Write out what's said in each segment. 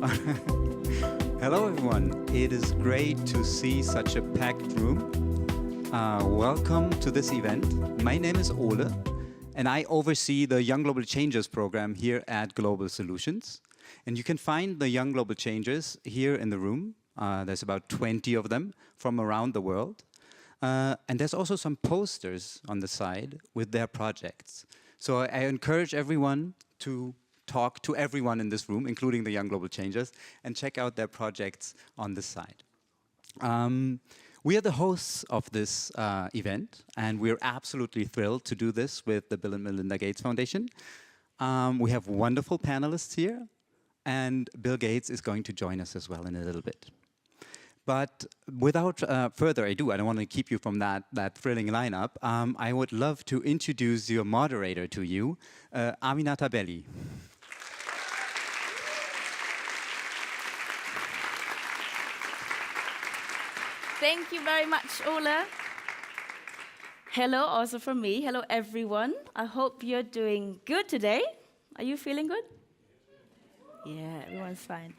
Hello, everyone. It is great to see such a packed room. Welcome to this event. My name is Ole, and I oversee the Young Global Changers program here at Global Solutions. And you can find the Young Global Changers here in the room. There's about 20 of them from around the world. And there's also some posters on the side with their projects. So I encourage everyone to talk to everyone in this room, including the Young Global Changers, and check out their projects on the side. We are the hosts of this event, and we're absolutely thrilled to do this with the Bill and Melinda Gates Foundation. We have wonderful panelists here, and Bill Gates is going to join us as well in a little bit. But without further ado, I don't want to keep you from that thrilling lineup. I would love to introduce your moderator to you, Aminata Belli. Thank you very much, Ole. Hello also from me. Hello, everyone. I hope you're doing good today. Are you feeling good? Yeah, everyone's fine.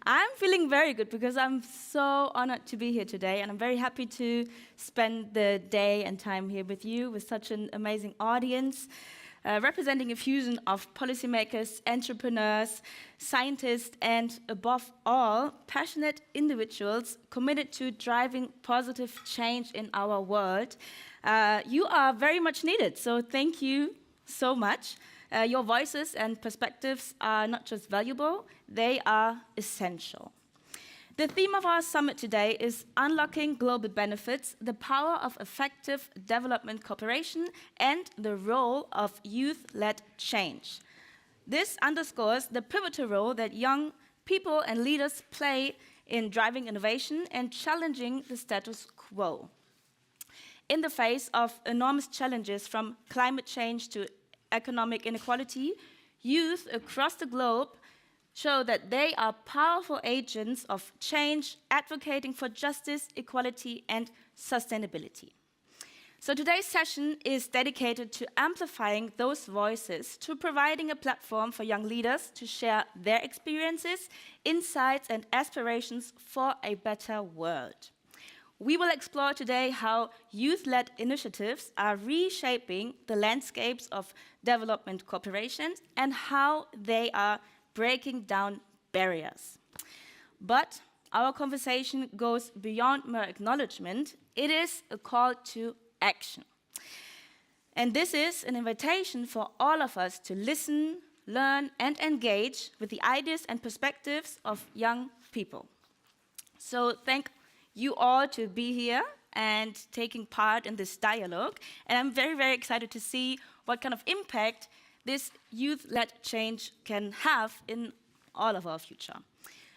I'm feeling very good because I'm so honored to be here today, and I'm very happy to spend the day and time here with you, with such an amazing audience, representing a fusion of policymakers, entrepreneurs, scientists, and above all, passionate individuals committed to driving positive change in our world. You are very much needed, so thank you so much. Your voices and perspectives are not just valuable, they are essential. The theme of our summit today is Unlocking Global Benefits, the Power of Effective Development Cooperation, and the Role of Youth-Led Change. This underscores the pivotal role that young people and leaders play in driving innovation and challenging the status quo. In the face of enormous challenges from climate change to economic inequality, youth across the globe show that they are powerful agents of change, advocating for justice, equality, and sustainability. So today's session is dedicated to amplifying those voices, to providing a platform for young leaders to share their experiences, insights, and aspirations for a better world. We will explore today how youth-led initiatives are reshaping the landscapes of development cooperation and how they are breaking down barriers. But our conversation goes beyond mere acknowledgement. It is a call to action. And this is an invitation for all of us to listen, learn, and engage with the ideas and perspectives of young people. So thank you all to be here and taking part in this dialogue. And I'm very, very excited to see what kind of impact this youth-led change can have in all of our future.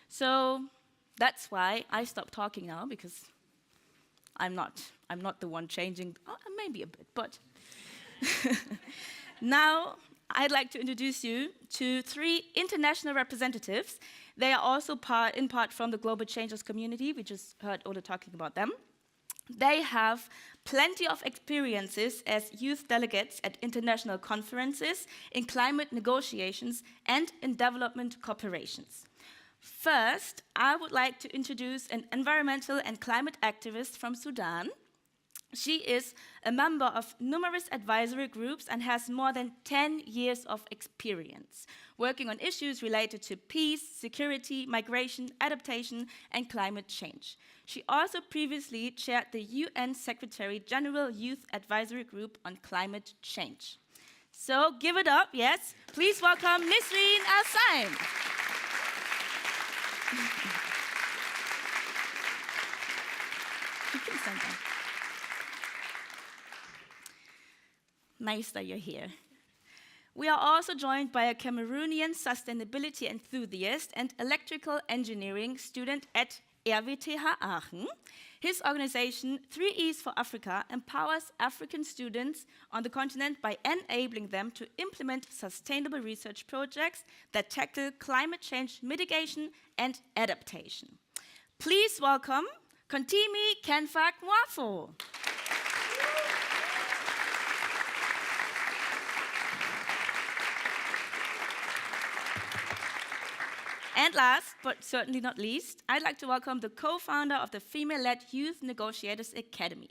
So that's why I stopped talking now, because I'm not the one changing, maybe a bit, but now I'd like to introduce you to 3 international representatives. They are also in part from the Global Changers community. We just heard Ole talking about them. They have plenty of experiences as youth delegates at international conferences, in climate negotiations, and in development cooperations. First, I would like to introduce an environmental and climate activist from Sudan. She is a member of numerous advisory groups and has more than 10 years of experience working on issues related to peace, security, migration, adaptation, and climate change. She also previously chaired the UN Secretary-General Youth Advisory Group on Climate Change. So give it up, yes. Please welcome Nisreen Al-Saim. You can stand there. Nice that you're here. We are also joined by a Cameroonian sustainability enthusiast and electrical engineering student at RWTH Aachen. His organization, 3Es for Africa, empowers African students on the continent by enabling them to implement sustainable research projects that tackle climate change mitigation and adaptation. Please welcome Kontimi Kenfak Mwafo. And last, but certainly not least, I'd like to welcome the co-founder of the female-led Youth Negotiators Academy.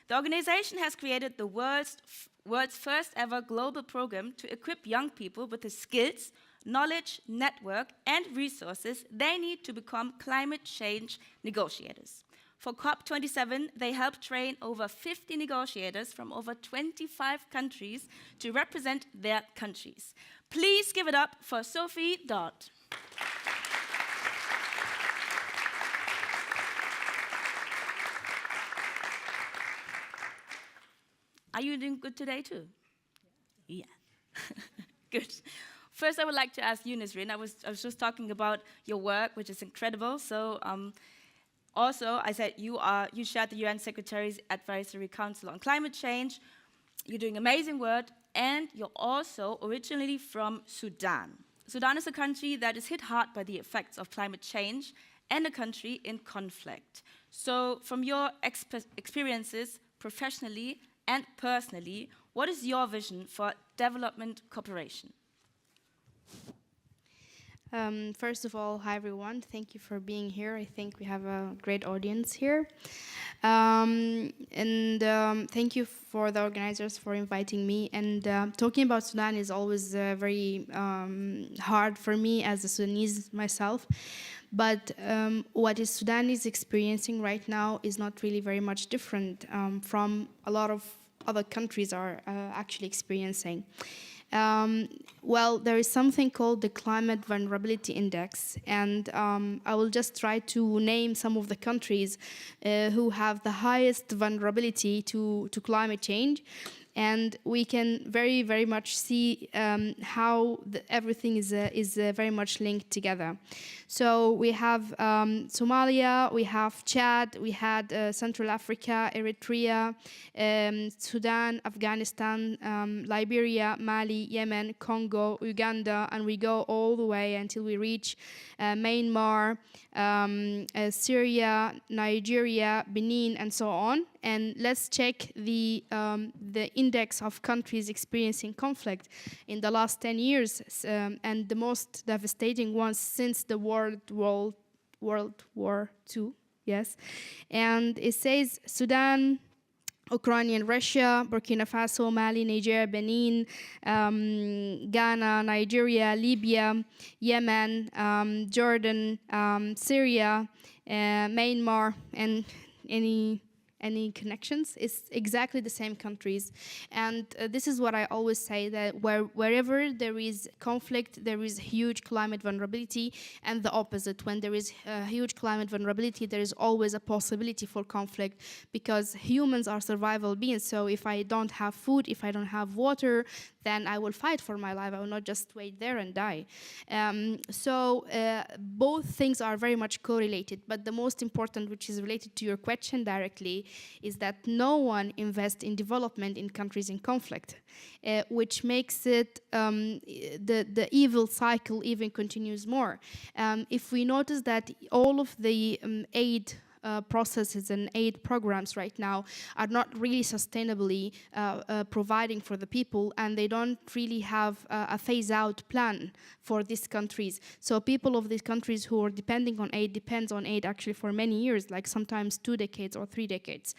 The organization has created the world's first ever global program to equip young people with the skills, knowledge, network, and resources they need to become climate change negotiators. For COP27, they helped train over 50 negotiators from over 25 countries to represent their countries. Please give it up for Sophie Dodd. Are you doing good today too? Yeah. Good. First, I would like to ask you, Nisrin. I was just talking about your work, which is incredible. So, also, I said you shared the UN Secretary's Advisory Council on Climate Change. You're doing amazing work, and you're also originally from Sudan. Sudan is a country that is hit hard by the effects of climate change and a country in conflict. So, from your experiences professionally and personally, what is your vision for development cooperation? First of all, hi everyone. Thank you for being here. I think we have a great audience here. Thank you for the organizers for inviting me. And talking about Sudan is always very hard for me as a Sudanese myself. But what Sudan is experiencing right now is not really very much different from a lot of other countries are actually experiencing. Well, there is something called the Climate Vulnerability Index, and I will just try to name some of the countries who have the highest vulnerability to climate change. And we can very, very much see how everything is very much linked together. So we have Somalia, we have Chad, we had Central Africa, Eritrea, Sudan, Afghanistan, Liberia, Mali, Yemen, Congo, Uganda, and we go all the way until we reach Myanmar, Syria, Nigeria, Benin, and so on. And let's check the index of countries experiencing conflict in the last 10 years, and the most devastating ones since the World War II. Yes, and it says Sudan, Ukraine, Russia, Burkina Faso, Mali, Niger, Benin, Ghana, Nigeria, Libya, Yemen, Jordan, Syria, Myanmar, and any connections. It's exactly the same countries. And this is what I always say, that wherever there is conflict, there is huge climate vulnerability, and the opposite. When there is huge climate vulnerability, there is always a possibility for conflict, because humans are survival beings. So if I don't have food, if I don't have water, then I will fight for my life. I will not just wait there and die. Both things are very much correlated, but the most important, which is related to your question directly, is that no one invests in development in countries in conflict, which makes it the evil cycle even continues more. If we notice that all of the aid processes and aid programs right now are not really sustainably providing for the people, and they don't really have a phase-out plan for these countries. So people of these countries who are depending on aid depends on aid actually for many years, like sometimes 2 decades or 3 decades.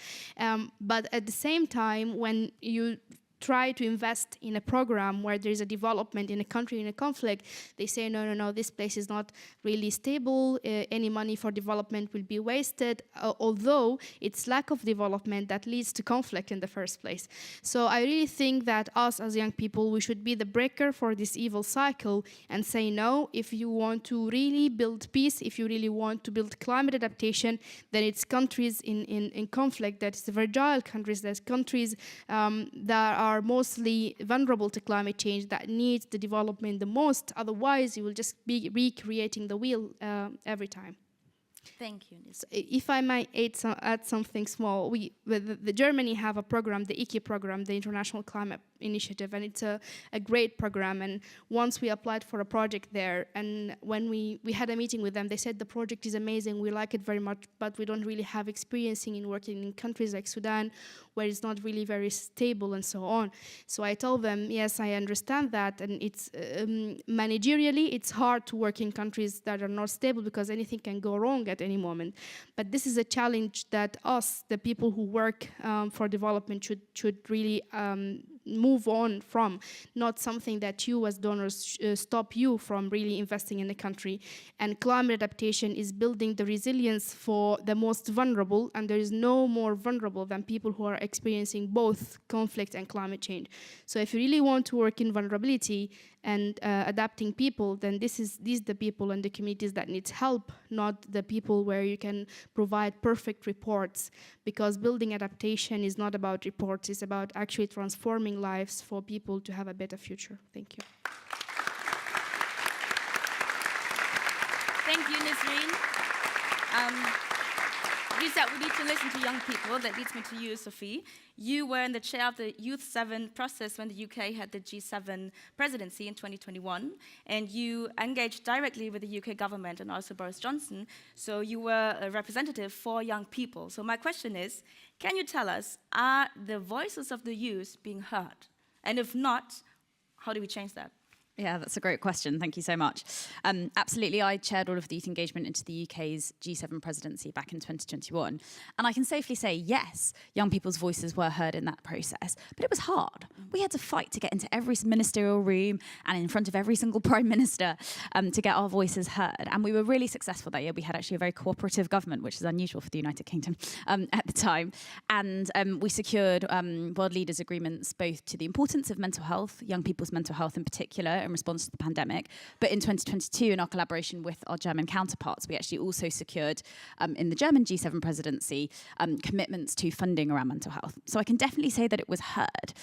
But at the same time, when you try to invest in a program where there is a development in a country in a conflict, they say, no, this place is not really stable, any money for development will be wasted, although it's lack of development that leads to conflict in the first place. So I really think that us as young people, we should be the breaker for this evil cycle and say, no, if you want to really build peace, if you really want to build climate adaptation, then it's countries in conflict, that's the fragile countries, that's countries that are mostly vulnerable to climate change, that needs the development the most. Otherwise, you will just be recreating the wheel every time. Thank you, Nis. So if I might add something small, the Germany have a program, the IKI program, the International Climate Initiative, and it's a great program. And once we applied for a project there, and when we had a meeting with them, they said the project is amazing, we like it very much, but we don't really have experience in working in countries like Sudan, where it's not really very stable and so on. So I told them, yes, I understand that, and it's managerially, it's hard to work in countries that are not stable because anything can go wrong at any moment. But this is a challenge that us, the people who work for development, should really move on from, not something that you as donors stop you from really investing in the country. And climate adaptation is building the resilience for the most vulnerable, and there is no more vulnerable than people who are experiencing both conflict and climate change. So if you really want to work in vulnerability and adapting people, then these the people and the communities that needs help, not the people where you can provide perfect reports, because building adaptation is not about reports, it's about actually transforming lives for people to have a better future. Thank you. Thank you, Nisreen. You said we need to listen to young people. That leads me to you, Sophie. You were in the chair of the Youth 7 process when the UK had the G7 presidency in 2021, and you engaged directly with the UK government and also Boris Johnson, so you were a representative for young people. So my question is, can you tell us, are the voices of the youth being heard? And if not, how do we change that? Yeah, that's a great question. Thank you so much. Absolutely, I chaired all of the youth engagement into the UK's G7 presidency back in 2021. And I can safely say, yes, young people's voices were heard in that process, but it was hard. We had to fight to get into every ministerial room and in front of every single prime minister to get our voices heard. And we were really successful that year. We had actually a very cooperative government, which is unusual for the United Kingdom at the time. And we secured world leaders' agreements both to the importance of mental health, young people's mental health in particular, in response to the pandemic. But in 2022, in our collaboration with our German counterparts, we actually also secured, in the German G7 presidency, commitments to funding around mental health. So I can definitely say that it was heard.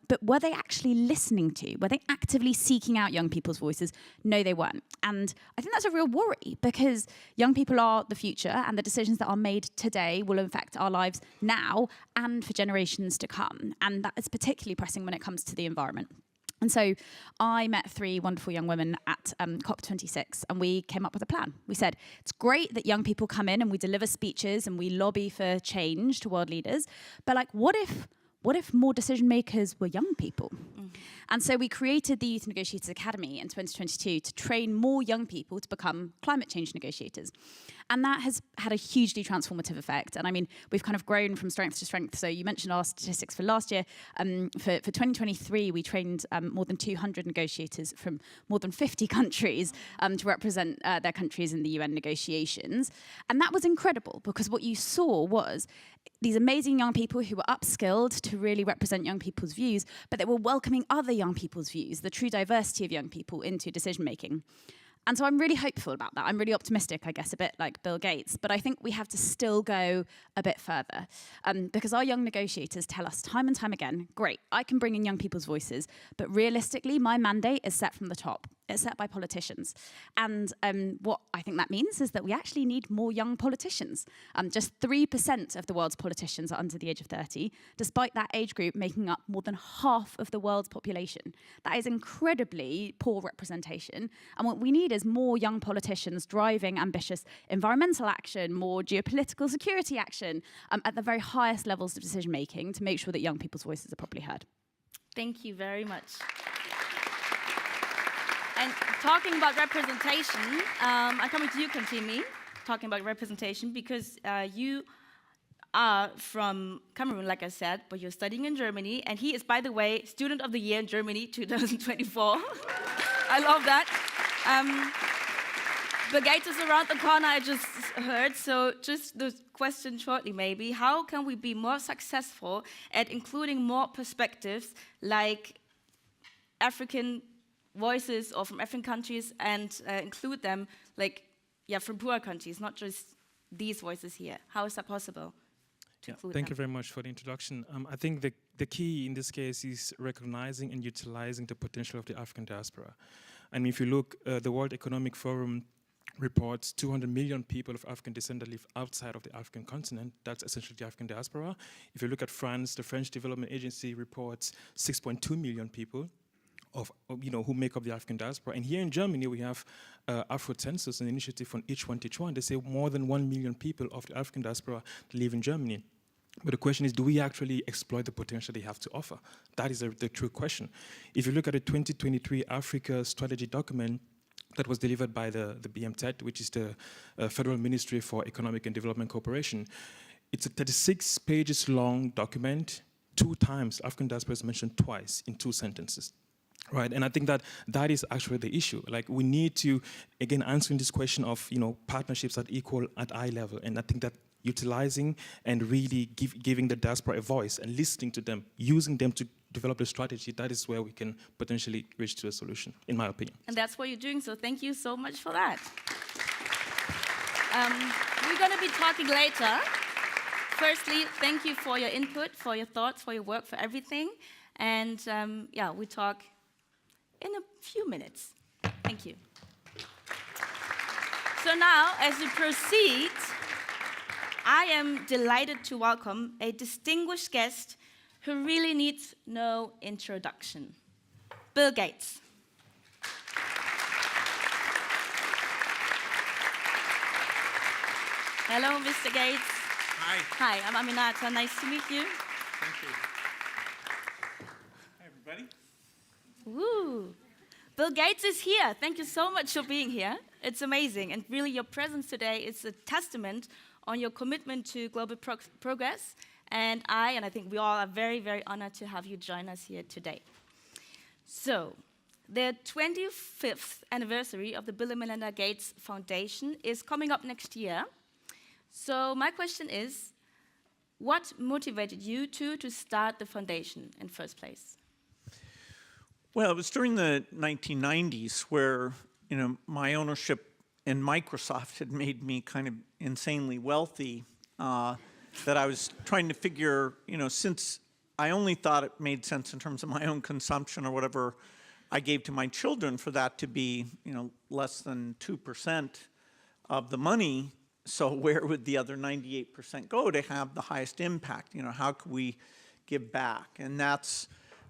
But were they actually listening to? Were they actively seeking out young people's voices? No, they weren't. And I think that's a real worry, because young people are the future, and the decisions that are made today will affect our lives now and for generations to come. And that is particularly pressing when it comes to the environment. And so I met 3 wonderful young women at COP26, and we came up with a plan. We said, it's great that young people come in and we deliver speeches and we lobby for change to world leaders, but like, what if more decision makers were young people? Mm-hmm. And so we created the Youth Negotiators Academy in 2022 to train more young people to become climate change negotiators. And that has had a hugely transformative effect. And I mean, we've kind of grown from strength to strength. So you mentioned our statistics for last year. For 2023, we trained more than 200 negotiators from more than 50 countries to represent their countries in the UN negotiations. And that was incredible, because what you saw was these amazing young people who were upskilled to really represent young people's views, but they were welcoming other young people's views, the true diversity of young people into decision making. And so I'm really hopeful about that. I'm really optimistic, I guess, a bit like Bill Gates. But I think we have to still go a bit further. Because our young negotiators tell us time and time again, great, I can bring in young people's voices, but realistically, my mandate is set from the top. It's set by politicians. And what I think that means is that we actually need more young politicians. Just 3% of the world's politicians are under the age of 30, despite that age group making up more than half of the world's population. That is incredibly poor representation. And what we need is more young politicians driving ambitious environmental action, more geopolitical security action at the very highest levels of decision making to make sure that young people's voices are properly heard. Thank you very much. And talking about representation, I'm coming to you, Kantimi, talking about representation, because you are from Cameroon, like I said, but you're studying in Germany, and he is, by the way, Student of the Year in Germany 2024. I love that. Bill Gates is around the corner, I just heard, so just the question shortly maybe, how can we be more successful at including more perspectives like African voices or from African countries and include them from poorer countries, not just these voices here? How is that possible? Thank you very much for the introduction. I think the key in this case is recognizing and utilizing the potential of the African diaspora. And if you look, the World Economic Forum reports 200 million people of African descent that live outside of the African continent. That's essentially the African diaspora. If you look at France, the French Development Agency reports 6.2 million people who make up the African diaspora. And here in Germany, we have Afro Census, an initiative from Each One Teach One. They say more than 1 million people of the African diaspora live in Germany. But the question is, do we actually exploit the potential they have to offer? That is the true question. If you look at the 2023 Africa strategy document that was delivered by the BMTED, which is the Federal Ministry for Economic and Development Cooperation, it's a 36 pages long document. 2 times African diaspora is mentioned twice in 2 sentences. Right, and I think that is actually the issue. Like, we need to, again, answering this question of, partnerships at equal, at eye level. And I think that utilizing and really giving the diaspora a voice and listening to them, using them to develop a strategy, that is where we can potentially reach to a solution, in my opinion. And that's what you're doing, so thank you so much for that. We're going to be talking later. Firstly, thank you for your input, for your thoughts, for your work, for everything. And we talk in a few minutes. Thank you. So now, as we proceed, I am delighted to welcome a distinguished guest who really needs no introduction. Bill Gates. Hello, Mr. Gates. Hi. Hi, I'm Aminata. Nice to meet you. Thank you. Hi, everybody. Woo. Bill Gates is here. Thank you so much for being here. It's amazing. And really, your presence today is a testament on your commitment to global progress. And I think we all are very, very honored to have you join us here today. So, the 25th anniversary of the Bill and Melinda Gates Foundation is coming up next year. So my question is, what motivated you to start the foundation in the first place? Well, it was during the 1990s where, my ownership in Microsoft had made me kind of insanely wealthy, that I was trying to figure, since I only thought it made sense in terms of my own consumption or whatever I gave to my children for that to be, less than 2% of the money. So where would the other 98% go to have the highest impact? How could we give back? And that's,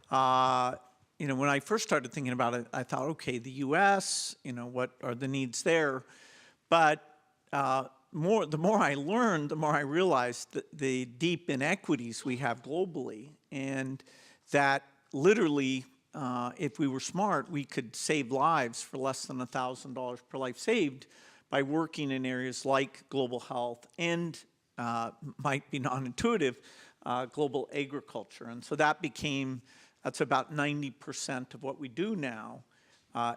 when I first started thinking about it, I thought, okay, the U.S., what are the needs there? But the more I learned, the more I realized the deep inequities we have globally, and that literally, if we were smart, we could save lives for less than $1,000 per life saved by working in areas like global health and, might be non-intuitive, global agriculture. And so that's about 90% of what we do now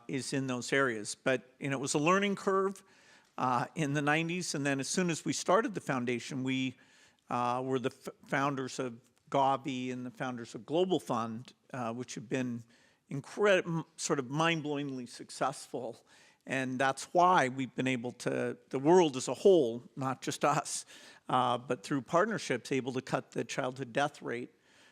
is in those areas. But it was a learning curve in the 90s, and then as soon as we started the foundation, we were the founders of Gavi and the founders of Global Fund, which have been sort of mind-blowingly successful. And that's why we've been able to, the world as a whole, not just us, but through partnerships, able to cut the childhood death rate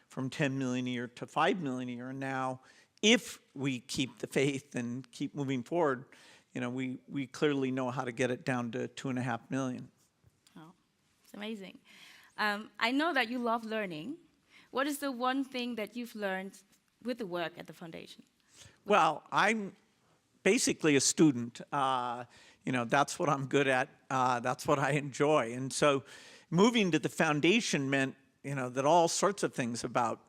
from 10 million a year to 5 million a year. And now, if we keep the faith and keep moving forward, we clearly know how to get it down to 2.5 million. Oh, it's amazing. I know that you love learning. What is the one thing that you've learned with the work at the foundation? Well, I'm basically a student. That's what I'm good at. That's what I enjoy. And so moving to the foundation meant, that all sorts of things about,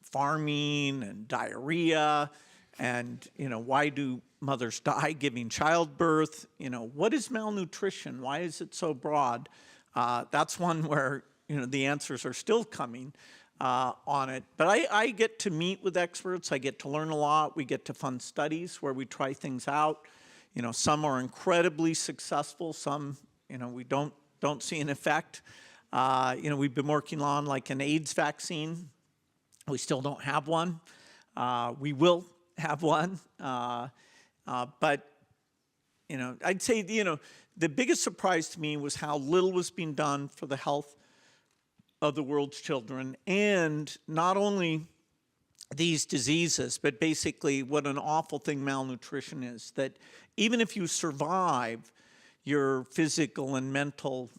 farming and diarrhea and, why do mothers die giving childbirth? What is malnutrition? Why is it so broad? That's one where, the answers are still coming on it. But I get to meet with experts. I get to learn a lot. We get to fund studies where we try things out. Some are incredibly successful. Some, we don't see an effect. We've been working on like an AIDS vaccine. We still don't have one. We will have one. But, I'd say, the biggest surprise to me was how little was being done for the health of the world's children. And not only these diseases, but basically what an awful thing malnutrition is, that even if you survive, your physical and mental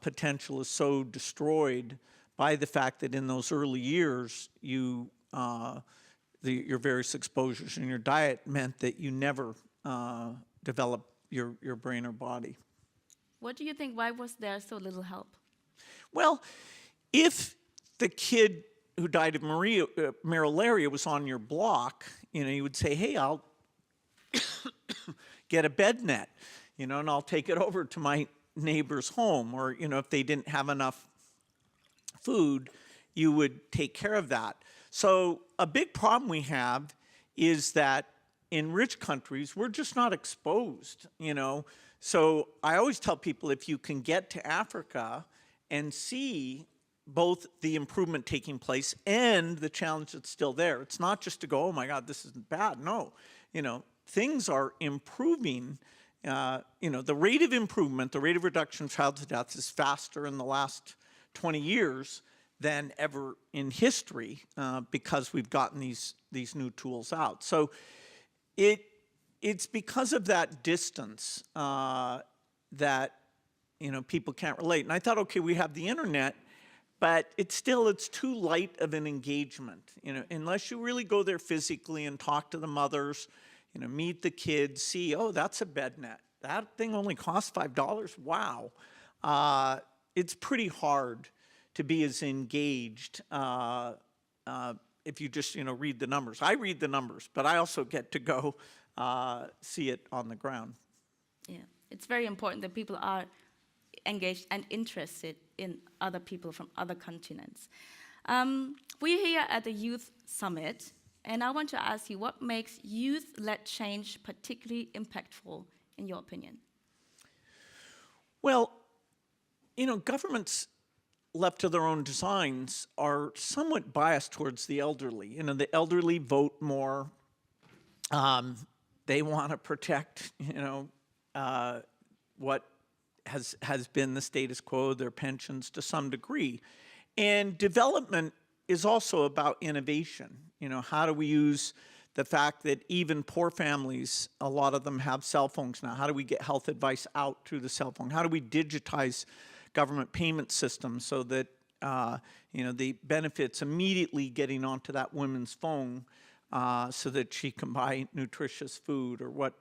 potential is so destroyed by the fact that in those early years, your various exposures and your diet meant that you never develop your brain or body. What do you think? Why was there so little help? Well, if the kid who died of malaria was on your block, you would say, hey, I'll get a bed net, and I'll take it over to my neighbor's home. Or, if they didn't have enough food, you would take care of that. So a big problem we have is that in rich countries, we're just not exposed, So I always tell people, if you can get to Africa and see both the improvement taking place and the challenge that's still there, it's not just to go, oh my God, this isn't bad. No, things are improving. The rate of improvement, the rate of reduction of childhood deaths is faster in the last 20 years than ever in history because we've gotten these new tools out. So it's because of that distance that people can't relate. And I thought, okay, we have the internet, but it's too light of an engagement. Unless you really go there physically and talk to the mothers, meet the kids, see, oh, that's a bed net. That thing only costs $5. Wow. It's pretty hard to be as engaged if you just read the numbers. I read the numbers, but I also get to go see it on the ground. Yeah, it's very important that people are engaged and interested in other people from other continents. We're here at the Youth Summit, and I want to ask you, what makes youth-led change particularly impactful, in your opinion? Well, governments left to their own designs are somewhat biased towards the elderly. The elderly vote more. They want to protect, what has been the status quo, their pensions to some degree. And development is also about innovation. How do we use the fact that even poor families, a lot of them have cell phones now? How do we get health advice out through the cell phone? How do we digitize government payment systems so that the benefits immediately getting onto that woman's phone so that she can buy nutritious food or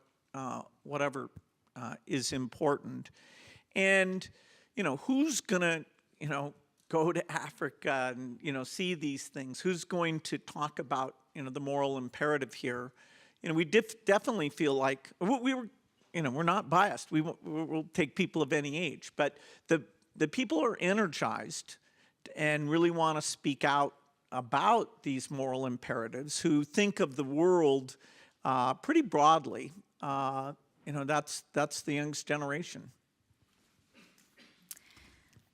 whatever is important. And who's gonna go to Africa and see these things? Who's going to talk about the moral imperative here? We definitely feel like we're not biased. We'll take people of any age, but the people are energized and really want to speak out about these moral imperatives, who think of the world pretty broadly. That's the youngest generation.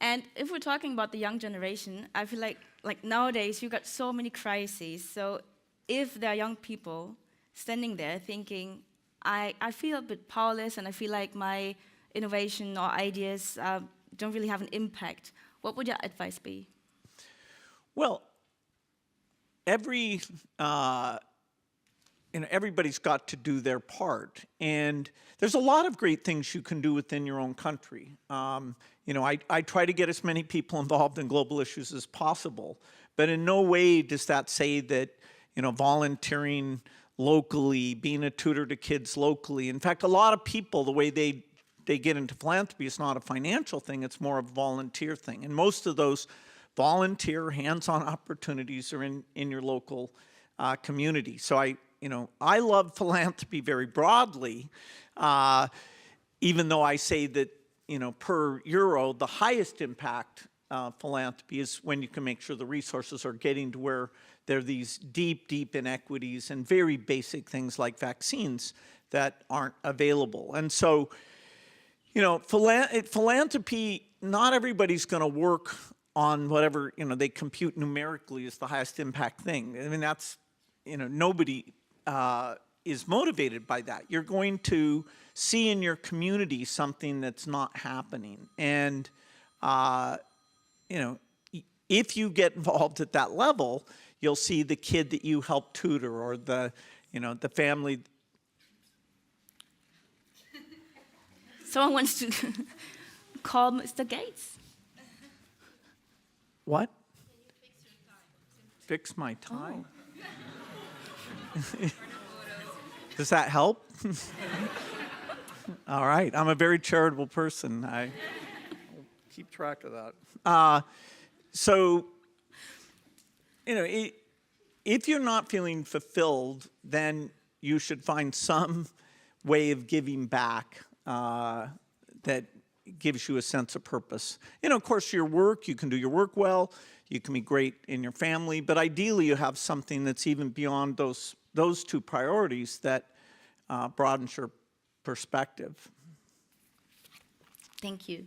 And if we're talking about the young generation, I feel like nowadays you've got so many crises. So if there are young people standing there thinking, I feel a bit powerless and I feel like my innovation or ideas don't really have an impact, what would your advice be? Well, everybody's got to do their part. And there's a lot of great things you can do within your own country. I try to get as many people involved in global issues as possible, but in no way does that say that, volunteering locally, being a tutor to kids locally. In fact, a lot of people, the way they get into philanthropy is not a financial thing, it's more a volunteer thing. And most of those volunteer hands-on opportunities are in your local community. So I love philanthropy very broadly, even though I say that, per euro, the highest impact philanthropy is when you can make sure the resources are getting to where there are these deep inequities and very basic things like vaccines that aren't available. And so, philanthropy, not everybody's going to work on whatever, they compute numerically as the highest impact thing. I mean, that's, nobody is motivated by that. You're going to see in your community something that's not happening. And, if you get involved at that level, you'll see the kid that you helped tutor or the family. Someone wants to call Mr. Gates. What? Fix my tie? Oh. Does that help? All right. I'm a very charitable person. I keep track of that. So, if you're not feeling fulfilled, then you should find some way of giving back that gives you a sense of purpose. Of course, your work, you can do your work well, you can be great in your family, but ideally you have something that's even beyond those two priorities that broadens your perspective. Thank you.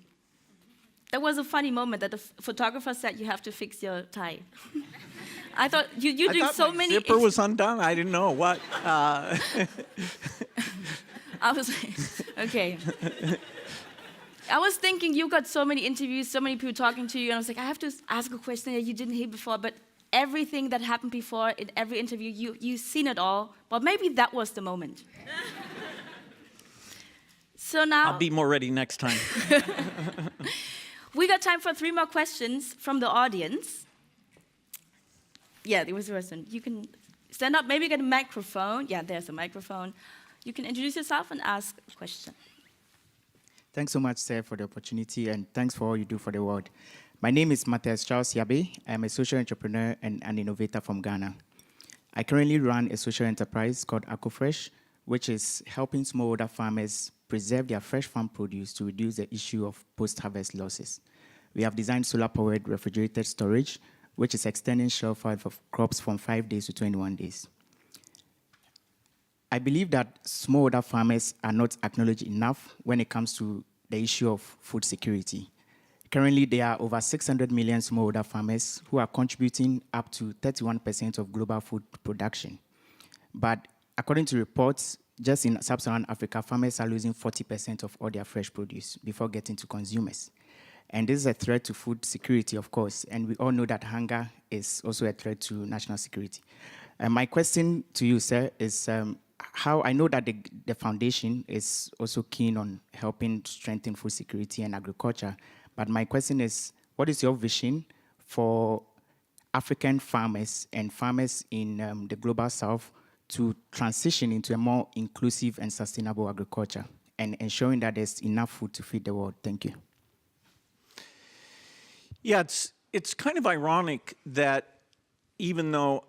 That was a funny moment that the photographer said you have to fix your tie. I thought you doing so my many. Zipper was undone. I didn't know what. I was like, okay. I was thinking you got so many interviews, so many people talking to you, and I was like, I have to ask a question that you didn't hear before, but everything that happened before in every interview, you've seen it all. But maybe that was the moment. So now I'll be more ready next time. we got time for 3 more questions from the audience. Yeah, there was a question. You can stand up, maybe get a microphone. Yeah, there's a microphone. You can introduce yourself and ask a question. Thanks so much, sir, for the opportunity, and thanks for all you do for the world. My name is Matthias Charles Yabe. I'm a social entrepreneur and an innovator from Ghana. I currently run a social enterprise called AcoFresh, which is helping smallholder farmers preserve their fresh farm produce to reduce the issue of post-harvest losses. We have designed solar-powered refrigerated storage, which is extending shelf life of crops from 5 days to 21 days. I believe that smallholder farmers are not acknowledged enough when it comes to the issue of food security. Currently, there are over 600 million smallholder farmers who are contributing up to 31% of global food production. But according to reports, just in sub-Saharan Africa, farmers are losing 40% of all their fresh produce before getting to consumers. And this is a threat to food security, of course, and we all know that hunger is also a threat to national security. My question to you, sir, is how I know that the foundation is also keen on helping strengthen food security and agriculture, but my question is, what is your vision for African farmers and farmers in the global south to transition into a more inclusive and sustainable agriculture and ensuring that there's enough food to feed the world? Thank you. Yeah, it's kind of ironic that even though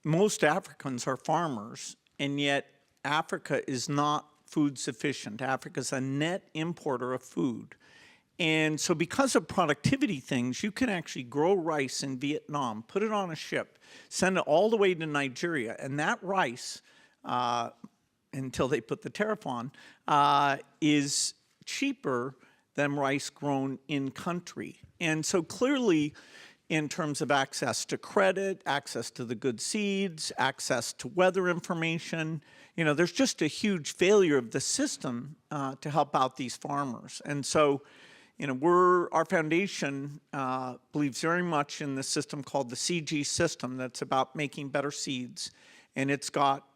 most Africans are farmers, and yet Africa is not food sufficient. Africa is a net importer of food. And so because of productivity things, you can actually grow rice in Vietnam, put it on a ship, send it all the way to Nigeria, and that rice, until they put the tariff on, is cheaper than rice grown in country. And so clearly, in terms of access to credit, access to the good seeds, access to weather information, there's just a huge failure of the system to help out these farmers. And so, our foundation believes very much in the system called the CG system that's about making better seeds. And it's got,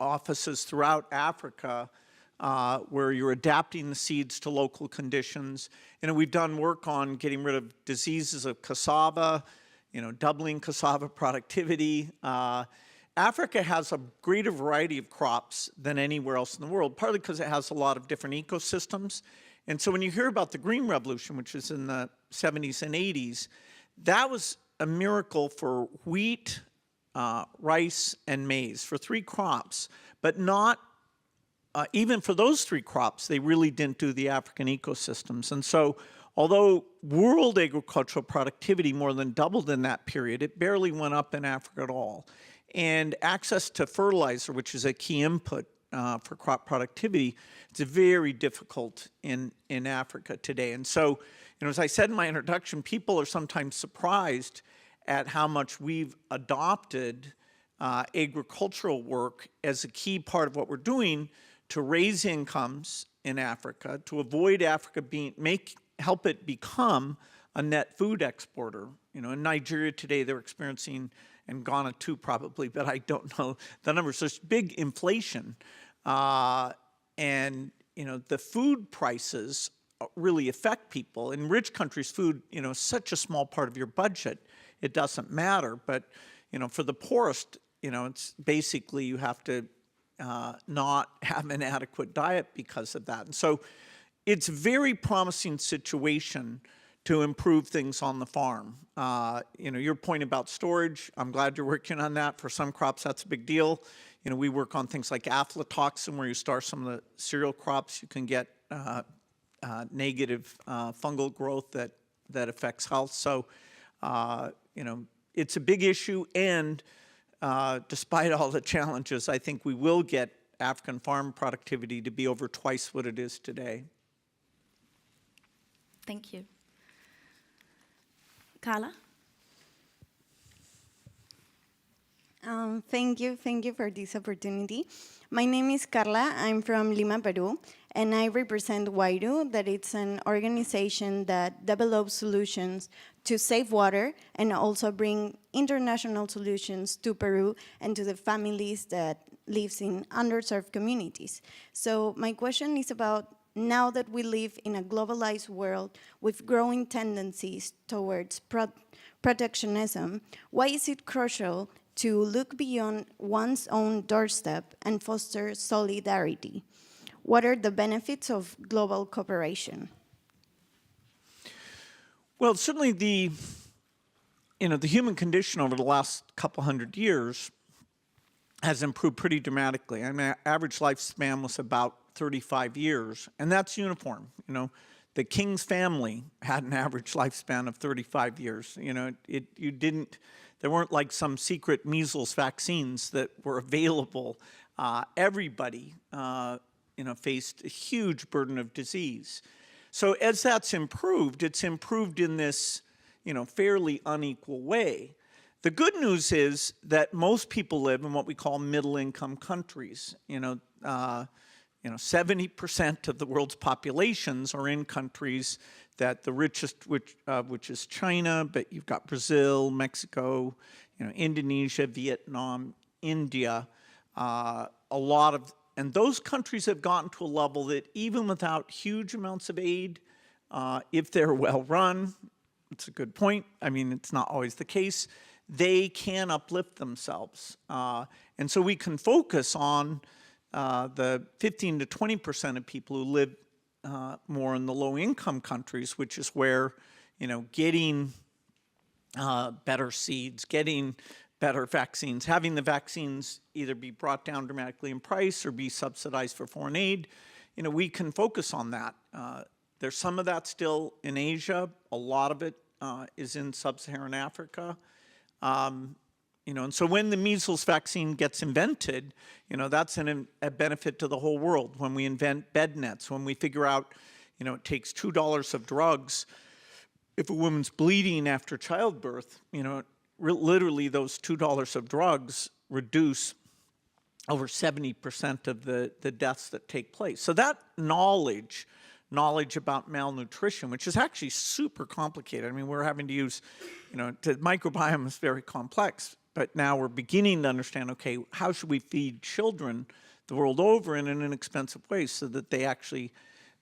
offices throughout Africa where you're adapting the seeds to local conditions. We've done work on getting rid of diseases of cassava, doubling cassava productivity. Africa has a greater variety of crops than anywhere else in the world, partly because it has a lot of different ecosystems. And so when you hear about the Green Revolution, which is in the 70s and 80s, that was a miracle for wheat, rice, and maize, for 3 crops, but not even for those 3 crops, they really didn't do the African ecosystems. And so although world agricultural productivity more than doubled in that period, it barely went up in Africa at all. And access to fertilizer, which is a key input for crop productivity, it's very difficult in Africa today. And so, as I said in my introduction, people are sometimes surprised at how much we've adopted agricultural work as a key part of what we're doing to raise incomes in Africa, to avoid Africa help it become a net food exporter. In Nigeria today, they're experiencing, and Ghana too probably, but I don't know the numbers. There's big inflation. And, the food prices really affect people. In rich countries, food, is such a small part of your budget, it doesn't matter. But, for the poorest, it's basically you have to not have an adequate diet because of that. And so it's a very promising situation to improve things on the farm. Your point about storage, I'm glad you're working on that. For some crops, that's a big deal. We work on things like aflatoxin, where you start some of the cereal crops, you can get negative fungal growth that affects health. So, it's a big issue, and despite all the challenges, I think we will get African farm productivity to be over twice what it is today. Thank you. Carla? Thank you for this opportunity. My name is Carla, I'm from Lima, Peru, and I represent WIDO, that it's an organization that develops solutions to save water and also bring international solutions to Peru and to the families that lives in underserved communities. So my question is about, now that we live in a globalized world with growing tendencies towards protectionism, why is it crucial to look beyond one's own doorstep and foster solidarity? What are the benefits of global cooperation? Well, certainly the human condition over the last couple hundred years has improved pretty dramatically. I mean, average lifespan was about 35 years, and that's uniform. The king's family had an average lifespan of 35 years. There weren't like some secret measles vaccines that were available. Everybody, faced a huge burden of disease. So as that's improved, it's improved in this, fairly unequal way. The good news is that most people live in what we call middle-income countries. 70% of the world's populations are in countries that the richest, which is China, but you've got Brazil, Mexico, Indonesia, Vietnam, India, and those countries have gotten to a level that even without huge amounts of aid, if they're well run, it's a good point, I mean, it's not always the case, they can uplift themselves. And so we can focus on the 15 to 20% of people who live more in the low-income countries, which is where, getting better seeds, getting better vaccines, having the vaccines either be brought down dramatically in price or be subsidized for foreign aid, we can focus on that. There's some of that still in Asia. A lot of it is in sub-Saharan Africa. And so when the measles vaccine gets invented, that's a benefit to the whole world. When we invent bed nets, when we figure out, it takes $2 of drugs. If a woman's bleeding after childbirth, literally those $2 of drugs reduce over 70% of the deaths that take place. So that knowledge about malnutrition, which is actually super complicated. I mean, we're having to use, the microbiome is very complex, but now we're beginning to understand, okay, how should we feed children the world over in an inexpensive way so that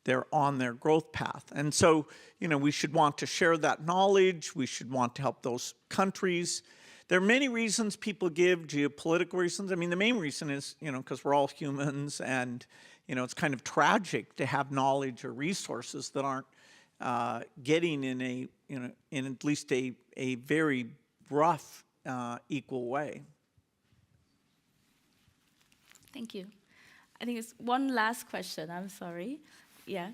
they're on their growth path. And so, we should want to share that knowledge. We should want to help those countries. There are many reasons people give, geopolitical reasons. I mean, the main reason is, because we're all humans, and, it's kind of tragic to have knowledge or resources that aren't getting in at least a very rough, equal way. Thank you. I think it's one last question. I'm sorry. Yeah.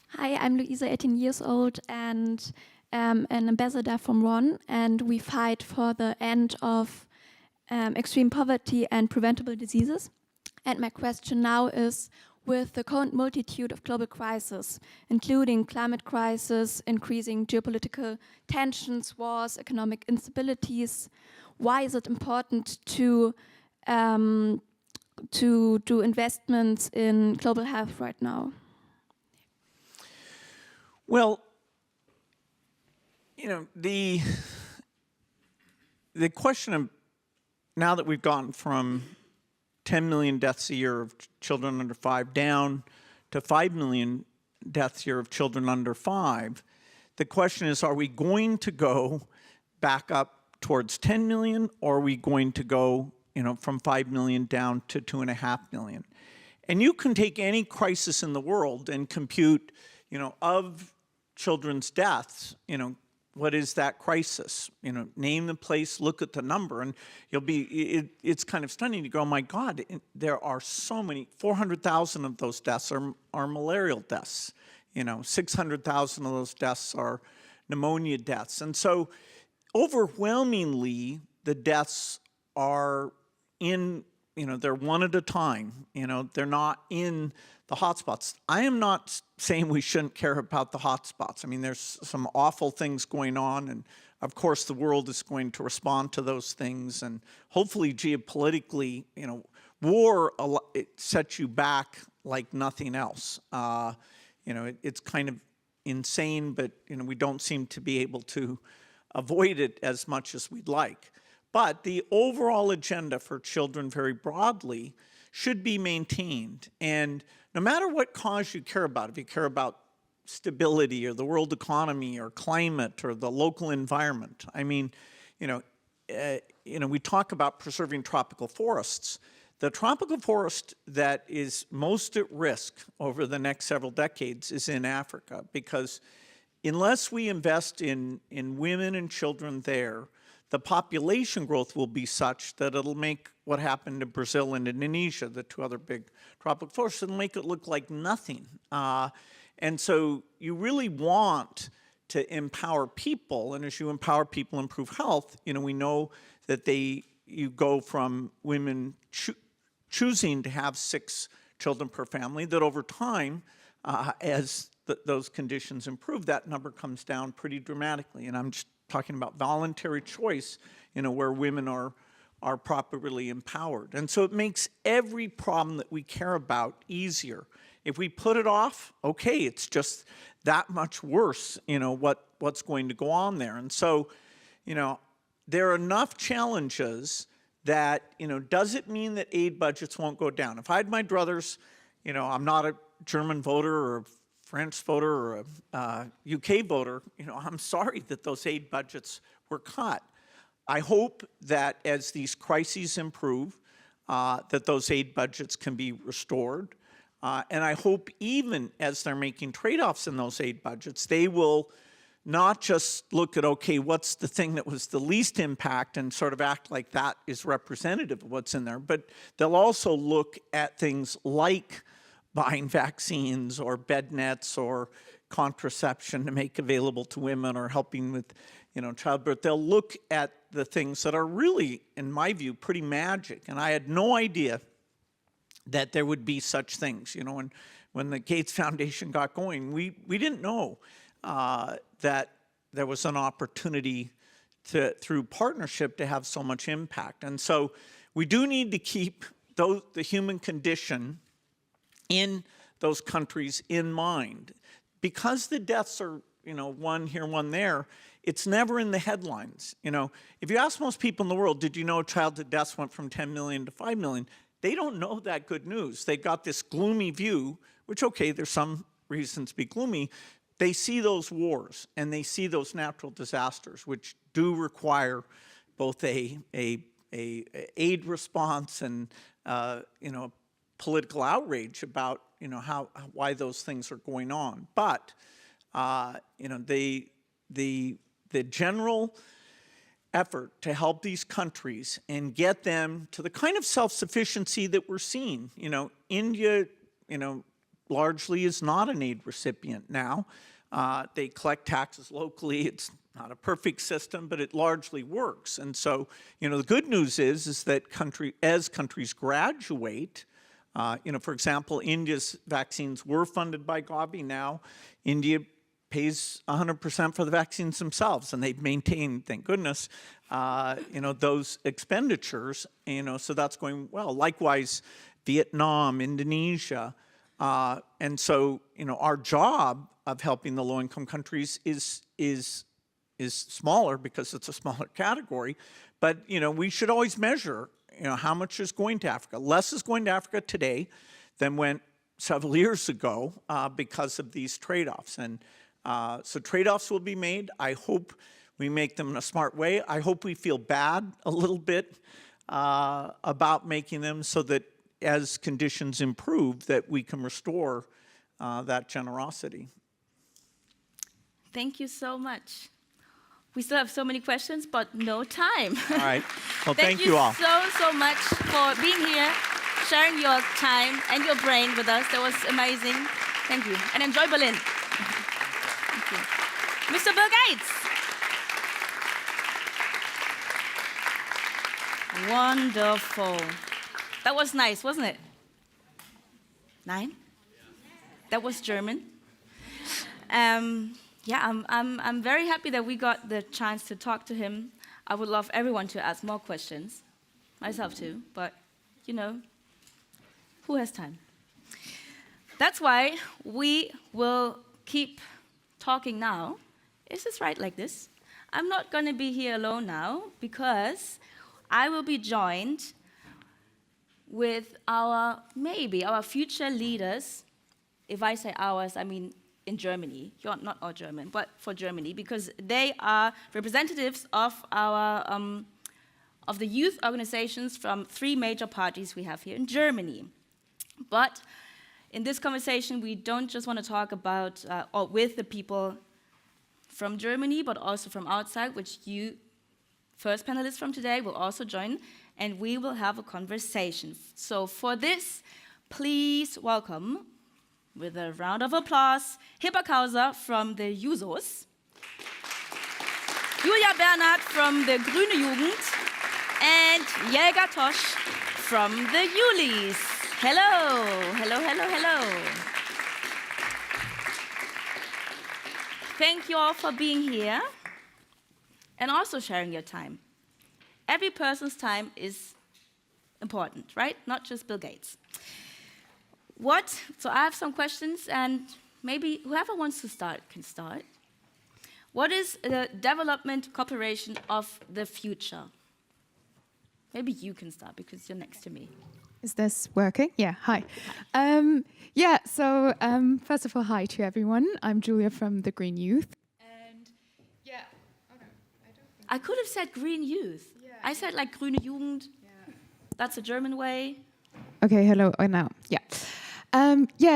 Hi, I'm Luisa, 18 years old, and an ambassador from RON, and we fight for the end of extreme poverty and preventable diseases. And my question now is, with the current multitude of global crises, including climate crisis, increasing geopolitical tensions, wars, economic instabilities, why is it important to do investments in global health right now? Well, you know, the question of, now that we've gone from 10 million deaths a year of children under 5 down to 5 million deaths a year of children under 5, the question is, are we going to go back up towards 10 million, or are we going to go, you know, from 5 million down to 2.5 million? And you can take any crisis in the world and compute, you know, of children's deaths, you know, what is that crisis? You know, name the place, look at the number, and you'll be, it's kind of stunning to go, oh my God, there are so many, 400,000 of those deaths are malarial deaths. You know, 600,000 of those deaths are pneumonia deaths. And so overwhelmingly, the deaths are in, you know, they're one at a time. You know, they're not in the hotspots. I am not saying we shouldn't care about the hotspots. I mean, there's some awful things going on, and of course the world is going to respond to those things, and hopefully geopolitically, you know, war, it sets you back like nothing else. You know, it's kind of insane, but, you know, we don't seem to be able to avoid it as much as we'd like. But the overall agenda for children very broadly should be maintained. And no matter what cause you care about, if you care about stability or the world economy or climate or the local environment, I mean, we talk about preserving tropical forests. The tropical forest that is most at risk over the next several decades is in Africa, because unless we invest in women and children there, the population growth will be such that it'll make what happened to Brazil and Indonesia, the 2 other big tropical forests, it'll make it look like nothing. And so you really want to empower people, and as you empower people, improve health. You know, we know that you go from women choosing to have 6 children per family, that over time, as those conditions improve, that number comes down pretty dramatically. And I'm just talking about voluntary choice, you know, where women are properly empowered. And so it makes every problem that we care about easier. If we put it off, okay, it's just that much worse, you know, what's going to go on there. And so, you know, there are enough challenges that, you know, does it mean that aid budgets won't go down? If I had my druthers, you know, I'm not a German voter or a French voter or a UK voter, you know, I'm sorry that those aid budgets were cut. I hope that as these crises improve, that those aid budgets can be restored. And I hope even as they're making trade-offs in those aid budgets, they will not just look at, okay, what's the thing that was the least impact and sort of act like that is representative of what's in there, but they'll also look at things like buying vaccines or bed nets or contraception to make available to women or helping with, you know, childbirth. They'll look at the things that are really, in my view, pretty magic. And I had no idea that there would be such things. You know, when the Gates Foundation got going, we didn't know that there was an opportunity through partnership to have so much impact. And so we do need to keep the human condition in those countries in mind. Because the deaths are, you know, one here, one there, it's never in the headlines. You know, if you ask most people in the world, did you know childhood deaths went from 10 million to 5 million? They don't know that good news. They got this gloomy view, which, okay, there's some reasons to be gloomy. They see those wars and they see those natural disasters, which do require both a aid response and you know, political outrage about, you know, why those things are going on. But you know, the general effort to help these countries and get them to the kind of self-sufficiency that we're seeing. You know, India, you know, largely is not an aid recipient now. They collect taxes locally. It's not a perfect system, but it largely works. And so, you know, the good news is that as countries graduate, you know, for example, India's vaccines were funded by Gavi. Now, India pays 100% for the vaccines themselves, and they've maintained, thank goodness, you know, those expenditures. You know, so that's going well. Likewise, Vietnam, Indonesia, and so, you know, our job of helping the low-income countries is is smaller because it's a smaller category. But, we should always measure, how much is going to Africa. Less is going to Africa today than went several years ago because of these trade-offs. And so trade-offs will be made. I hope we make them in a smart way. I hope we feel bad a little bit about making them so that as conditions improve, that we can restore that generosity. Thank you so much. We still have so many questions, but no time. All right. Well, thank you all. so much for being here, sharing your time and your brain with us. That was amazing. Thank you. And enjoy Berlin. Thank you. Mr. Bill Gates. Wonderful. That was nice, wasn't it? 9? That was German. Yeah, I'm very happy that we got the chance to talk to him. I would love everyone to ask more questions, myself too, but who has time? That's why we will keep talking now. Is this right like this? I'm not going to be here alone now because I will be joined with maybe our future leaders. If I say ours, I mean in Germany. You're not all German, but for Germany, because they are representatives of of the youth organizations from 3 major parties we have here in Germany. But in this conversation, we don't just want to talk about or with the people from Germany, but also from outside, which you, first panelists from today, will also join, and we will have a conversation. So for this, please welcome, with a round of applause, Hippa Kauser from the Jusos, Julia Bernhard from the Grüne Jugend, and Jelga Tosch from the Julis. Hello, hello, hello, hello. Thank you all for being here and also sharing your time. Every person's time is important, right? Not just Bill Gates. So I have some questions, and maybe whoever wants to start can start. What is the development cooperation of the future? Maybe you can start because you're next to me. Is this working? Yeah, hi. So first of all, hi to everyone. I'm Julia from the Green Youth. And yeah, oh no, I don't think I could have said Green Youth. Yeah. I said like Grüne Jugend. Yeah. That's a German way. Okay, hello, now, yeah.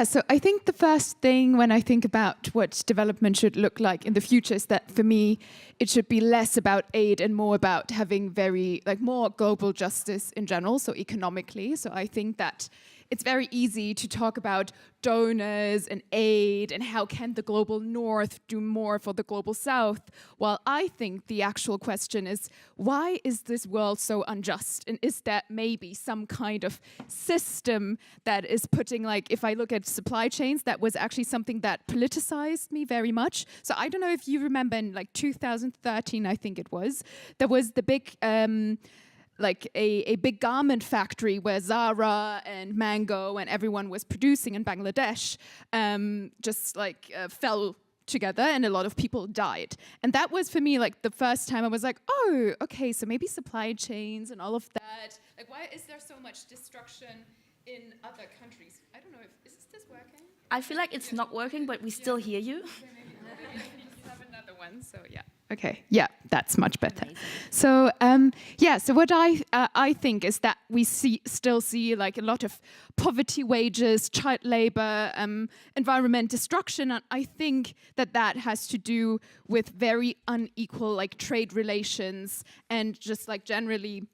So I think the first thing when I think about what development should look like in the future is that for me, it should be less about aid and more about having more global justice in general, so economically. So I think that it's very easy to talk about donors and aid and how can the global north do more for the global south, while I think the actual question is, why is this world so unjust? And is that maybe some kind of system that is putting, if I look at supply chains, that was actually something that politicized me very much. So I don't know if you remember in 2013, I think it was, there was the big a big garment factory where Zara and Mango and everyone was producing in Bangladesh fell together and a lot of people died. And that was for me the first time I was like, oh, okay, so maybe supply chains and all of that. Why is there so much destruction in other countries? I don't know, is this working? I feel like it's not working, but we still hear you. Okay, maybe I can just have another one, so yeah. Okay, yeah, that's much better. So, so what I think is that we still see a lot of poverty wages, child labor, environment destruction, and I think that has to do with very unequal trade relations and just generally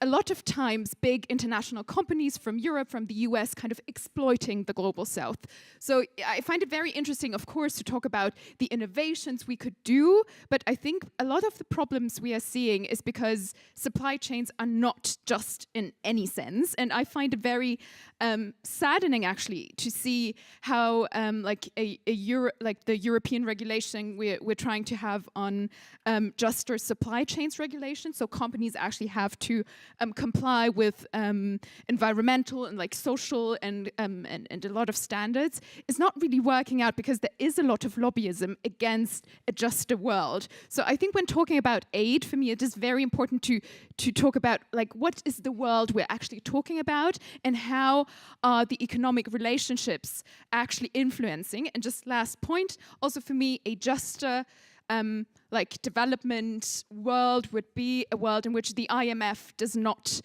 a lot of times big international companies from Europe, from the US, kind of exploiting the global south. So I find it very interesting, of course, to talk about the innovations we could do, but I think a lot of the problems we are seeing is because supply chains are not just in any sense. And I find it very saddening, actually, to see how the European regulation we're trying to have on juster supply chains regulation. So companies actually have to comply with environmental and like social and a lot of standards is not really working out because there is a lot of lobbyism against a juster world. So I think when talking about aid, for me, it is very important to talk about like what is the world we're actually talking about and how are the economic relationships actually influencing. And just last point, also for me, a juster like development world would be a world in which the IMF does not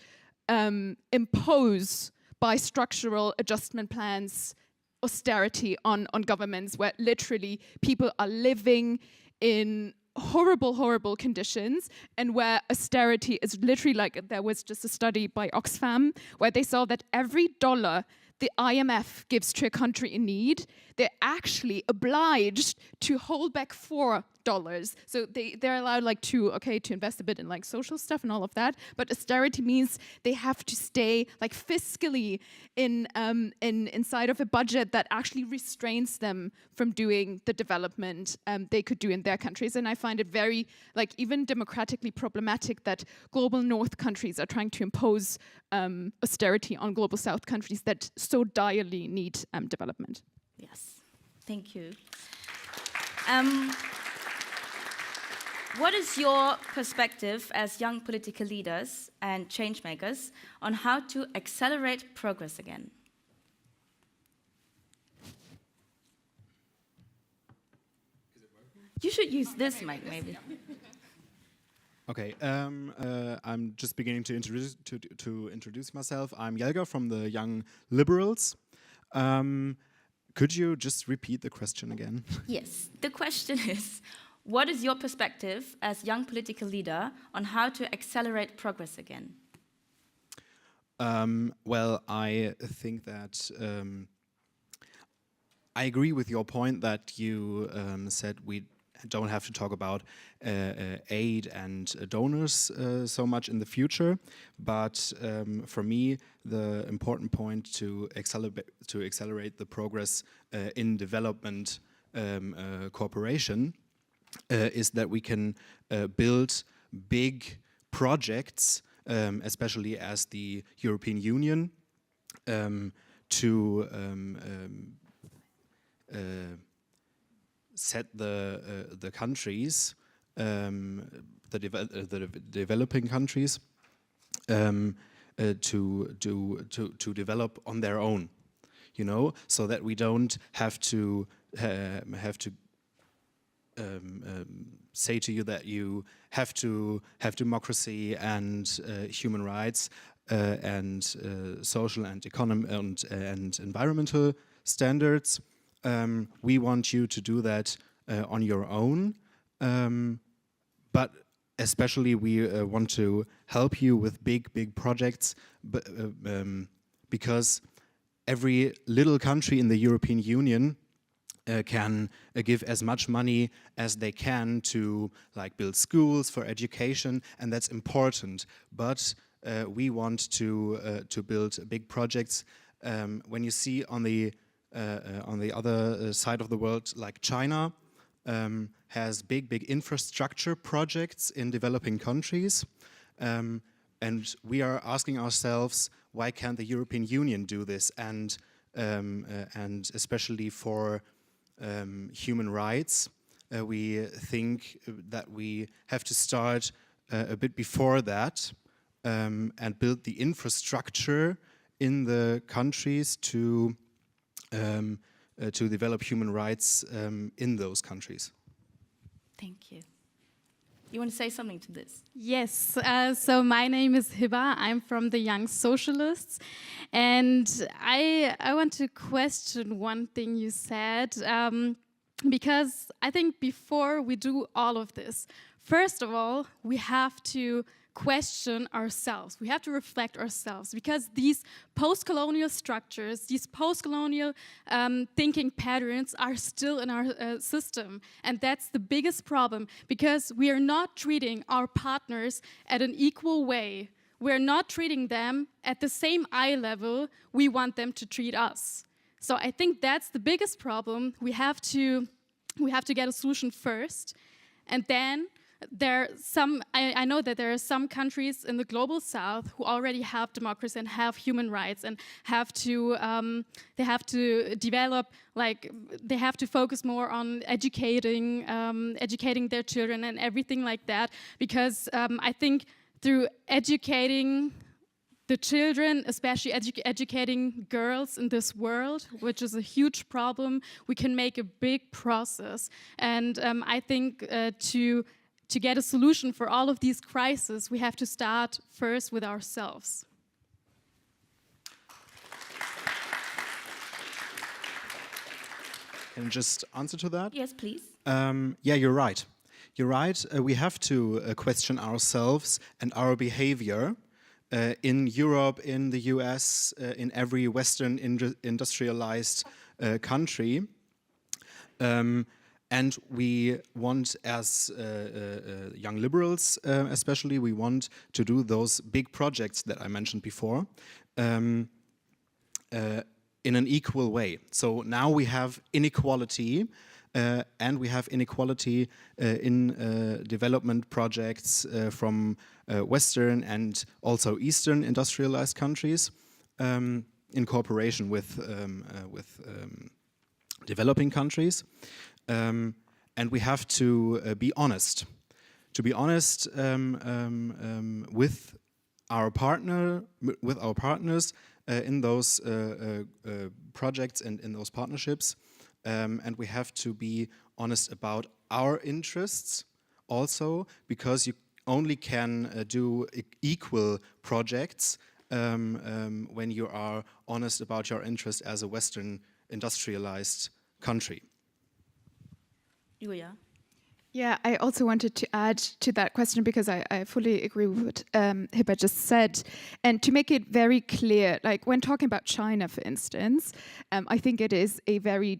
impose by structural adjustment plans austerity on governments, where literally people are living in horrible conditions, and where austerity is literally like, there was just a study by Oxfam where they saw that every dollar the IMF gives to a country in need, they're actually obliged to hold back $4. So they're allowed like to invest a bit in like social stuff and all of that, but austerity means they have to stay like fiscally inside of a budget that actually restrains them from doing the development they could do in their countries. And I find it very like even democratically problematic that global North countries are trying to impose austerity on global South countries that so direly need development. Yes, thank you. What is your perspective as young political leaders and change makers on how to accelerate progress again? You should use this mic, maybe. Okay, I'm just beginning to introduce myself. I'm Jelga from the Young Liberals. Could you just repeat the question again? Yes, the question is, what is your perspective as young political leader on how to accelerate progress again? Well, I think that I agree with your point that you said we don't have to talk about aid and donors so much in the future, but for me, the important point to accelerate the progress in development cooperation is that we can build big projects, especially as the European Union, to set the countries, the developing countries, to develop on their own, you know, so that we don't have to say to you that you have to have democracy and human rights and social and economic and environmental standards. We want you to do that on your own, but especially we want to help you with big projects, because every little country in the European Union can give as much money as they can to like build schools for education, and that's important. But we want to build big projects. When you see on the other side of the world, like China has big infrastructure projects in developing countries, and we are asking ourselves, why can't the European Union do this? And especially for human rights, we think that we have to start a bit before that and build the infrastructure in the countries to develop human rights in those countries. Thank you. You want to say something to this? Yes, so my name is Hiba, I'm from the Young Socialists, and I want to question one thing you said, because I think before we do all of this, first of all, we have to question ourselves. We have to reflect ourselves, because these post-colonial structures, these post-colonial thinking patterns are still in our system. And that's the biggest problem, because we are not treating our partners at an equal way. We're not treating them at the same eye level we want them to treat us. So I think that's the biggest problem. We have to get a solution first, and then I know that there are some countries in the global south who already have democracy and have human rights and they have to develop, like, they have to focus more on educating their children and everything like that, because I think through educating the children, especially educating girls in this world, which is a huge problem, we can make a big process. And I think to get a solution for all of these crises, we have to start first with ourselves. Can I just answer to that? Yes, please. Yeah, you're right. You're right. We have to question ourselves and our behavior in Europe, in the US, in every Western industrialized country. And we want, as young liberals especially, we want to do those big projects that I mentioned before in an equal way. So now we have inequality, and we have inequality in development projects from Western and also Eastern industrialized countries in cooperation with developing countries. And we have to be honest. To be honest with our partners in those projects and in those partnerships, and we have to be honest about our interests also, because you only can do equal projects when you are honest about your interest as a Western industrialized country. Julia? Yeah, I also wanted to add to that question, because I fully agree with what Hibba just said. And to make it very clear, like when talking about China, for instance, I think it is a very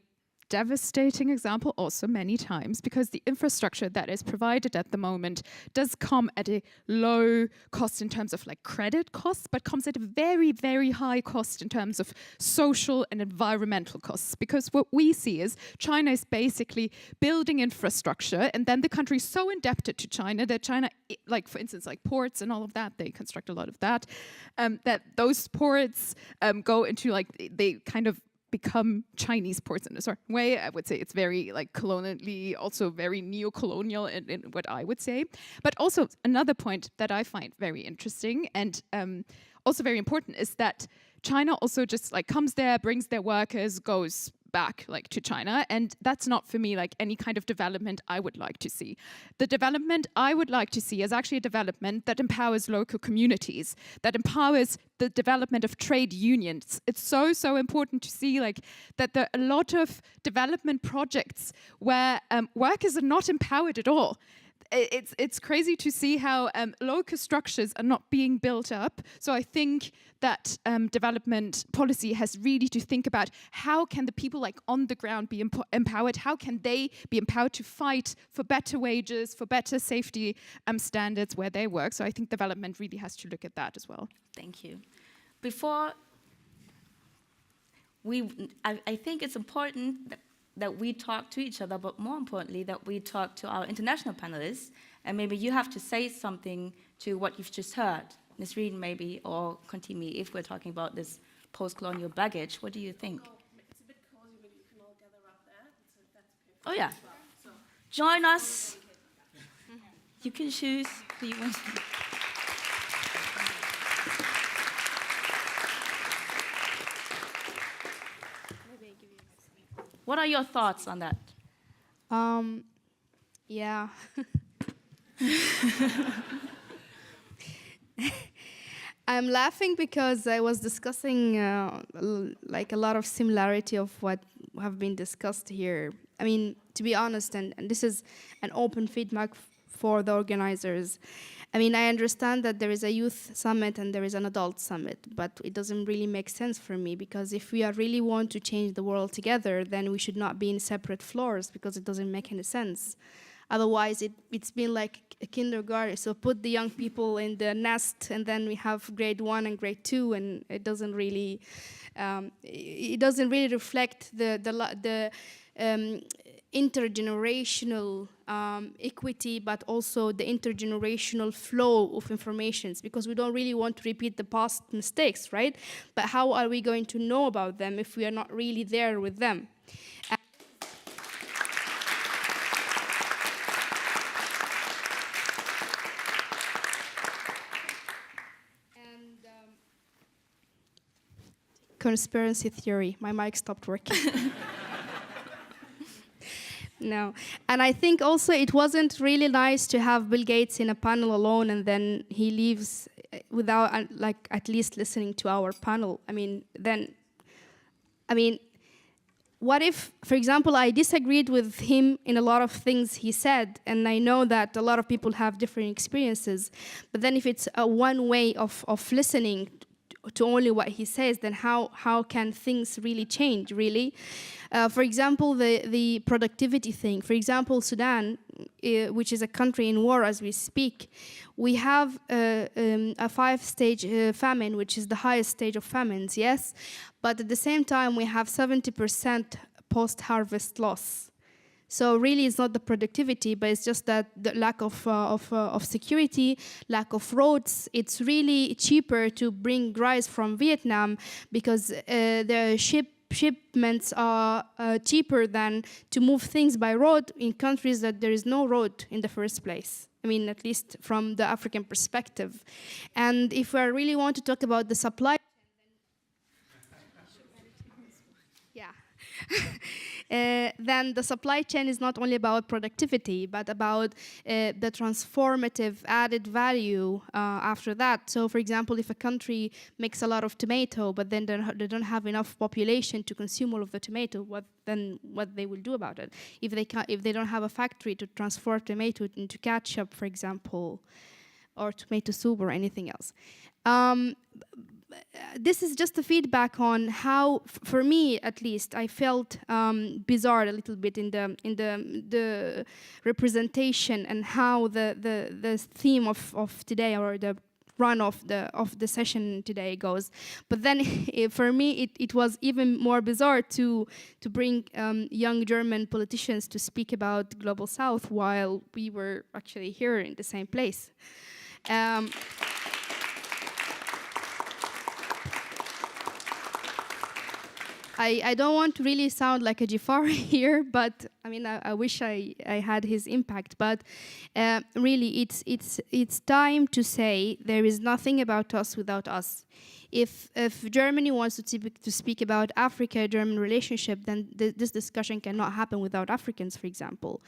devastating example also many times, because the infrastructure that is provided at the moment does come at a low cost in terms of like credit costs, but comes at a very, very high cost in terms of social and environmental costs. Because what we see is China is basically building infrastructure, and then the country is so indebted to China that China, like for instance, like ports and all of that, they construct a lot of that, that those ports go into like, they kind of become Chinese ports in a certain way. I would say it's very like colonially, also very neo-colonial in what I would say. But also another point that I find very interesting and also very important is that China also just like comes there, brings their workers, goes back like to China, and that's not for me like any kind of development I would like to see. The development I would like to see is actually a development that empowers local communities, that empowers the development of trade unions. It's so important to see like that there are a lot of development projects where workers are not empowered at all. It's crazy to see how local structures are not being built up. So I think that development policy has really to think about how can the people like on the ground be empowered? How can they be empowered to fight for better wages, for better safety standards where they work? So I think development really has to look at that as well. Thank you. Before I think it's important that we talk to each other, but more importantly, that we talk to our international panelists, and maybe you have to say something to what you've just heard. Nisreen maybe, or Kontimi, if we're talking about this post-colonial baggage, what do you think? Well, it's a bit cozy, but you can all gather up there, so that's perfect. Oh yeah. So. Join us. You can choose who you want to. What are your thoughts on that? Yeah. I'm laughing because I was discussing like a lot of similarity of what have been discussed here. I mean, to be honest, and this is an open feedback for the organizers. I mean, I understand that there is a youth summit and there is an adult summit, but it doesn't really make sense for me, because if we really want to change the world together, then we should not be in separate floors, because it doesn't make any sense. Otherwise, it's been like a kindergarten. So put the young people in the nest, and then we have grade 1 and grade 2, and it doesn't really reflect intergenerational equity, but also the intergenerational flow of informations, because we don't really want to repeat the past mistakes, right? But how are we going to know about them if we are not really there with them? Conspiracy theory. My mic stopped working. No. And I think also it wasn't really nice to have Bill Gates in a panel alone and then he leaves without like at least listening to our panel. What if, for example, I disagreed with him in a lot of things he said, and I know that a lot of people have different experiences, but then if it's a one way of listening to only what he says, then how can things really change, really? For example, the productivity thing. For example, Sudan, which is a country in war as we speak, we have a 5-stage famine, which is the highest stage of famines, yes? But at the same time, we have 70% post-harvest loss. So really, it's not the productivity, but it's just that the lack of security, lack of roads. It's really cheaper to bring rice from Vietnam because the shipments are cheaper than to move things by road in countries that there is no road in the first place. I mean, at least from the African perspective. And if we really want to talk about the supply then the supply chain is not only about productivity, but about the transformative added value after that. So, for example, if a country makes a lot of tomato, but then they don't have enough population to consume all of the tomato, what they will do about it? If they don't have a factory to transform tomato into ketchup, for example, or tomato soup or anything else. This is just a feedback on how, for me at least, I felt bizarre a little bit in the representation and how the theme of today, or the run of the session today goes. But then for me it was even more bizarre to bring young German politicians to speak about Global South while we were actually here in the same place. I don't want to really sound like a Jafari here, but I mean I wish I had his impact. But really, it's time to say there is nothing about us without us. If Germany wants to speak about Africa-German relationship, then this discussion cannot happen without Africans, for example.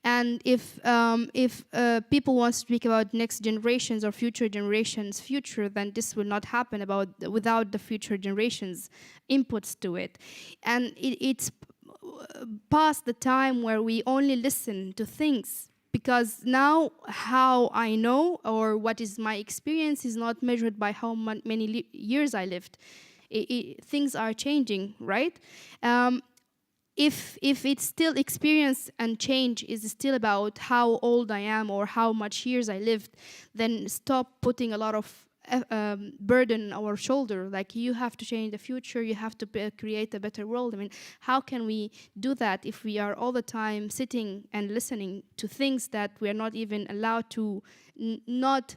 And if people want to speak about next generations or future generations' future, then this will not happen without the future generations' inputs to it. And it's past the time where we only listen to things. Because now how I know or what is my experience is not measured by how many years I lived. Things are changing, right? If it's still experience and change is still about how old I am or how much years I lived, then stop putting a lot of burden on our shoulder, like you have to change the future, you have to create a better world. I mean, how can we do that if we are all the time sitting and listening to things that we are not even allowed to not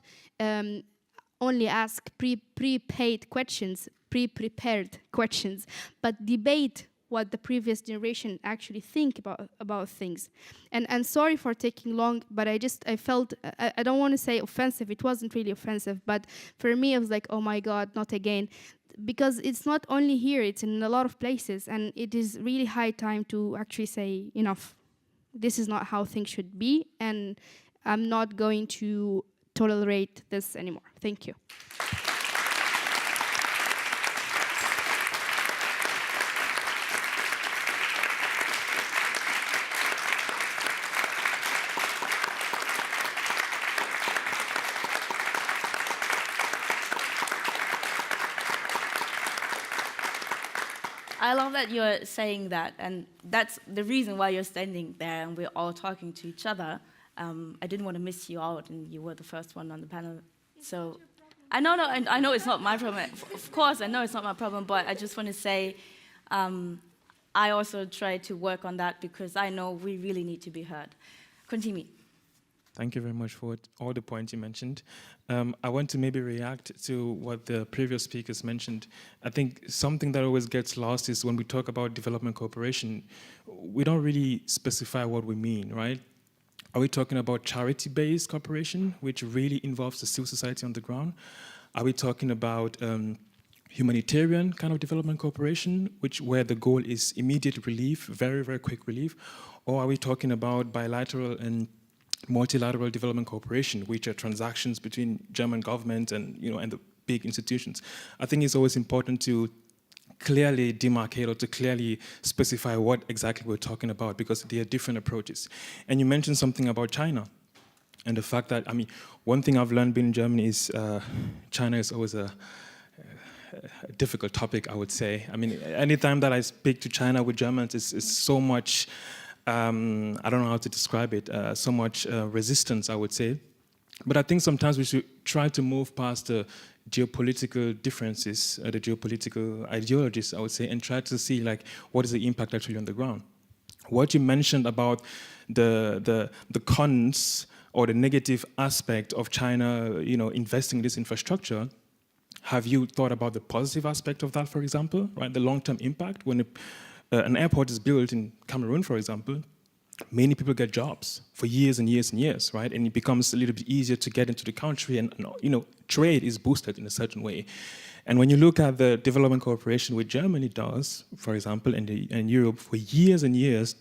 only ask prepaid questions, pre-prepared questions, but debate what the previous generation actually think about things. And sorry for taking long, but I felt, I don't want to say offensive, it wasn't really offensive, but for me it was like, oh my God, not again. Because it's not only here, it's in a lot of places, and it is really high time to actually say, enough. This is not how things should be, and I'm not going to tolerate this anymore. Thank you. I love that you're saying that, and that's the reason why you're standing there and we're all talking to each other. I didn't want to miss you out, and you were the first one on the panel. So I know it's not my problem. Of course, I know it's not my problem, but I just want to say I also try to work on that because I know we really need to be heard. Continue. Thank you very much for all the points you mentioned. I want to maybe react to what the previous speakers mentioned. I think something that always gets lost is when we talk about development cooperation, we don't really specify what we mean, right? Are we talking about charity-based cooperation, which really involves the civil society on the ground? Are we talking about humanitarian kind of development cooperation, where the goal is immediate relief, very, very quick relief? Or are we talking about bilateral and multilateral development cooperation, which are transactions between German government and and the big institutions? I think it's always important to clearly demarcate or to clearly specify what exactly we're talking about, because there are different approaches. And you mentioned something about China and the fact that, one thing I've learned being in Germany is China is always a difficult topic, I would say. Anytime that I speak to China with Germans, it's so much, I don't know how to describe it, so much resistance, I would say. But I think sometimes we should try to move past the geopolitical differences, the geopolitical ideologies, I would say, and try to see what is the impact actually on the ground. What you mentioned about the cons or the negative aspect of China, investing in this infrastructure, have you thought about the positive aspect of that, for example, right? The long-term impact when an airport is built in Cameroon, for example, many people get jobs for years and years and years, right? And it becomes a little bit easier to get into the country, and trade is boosted in a certain way. And when you look at the development cooperation which Germany does, for example, in Europe, for years and years,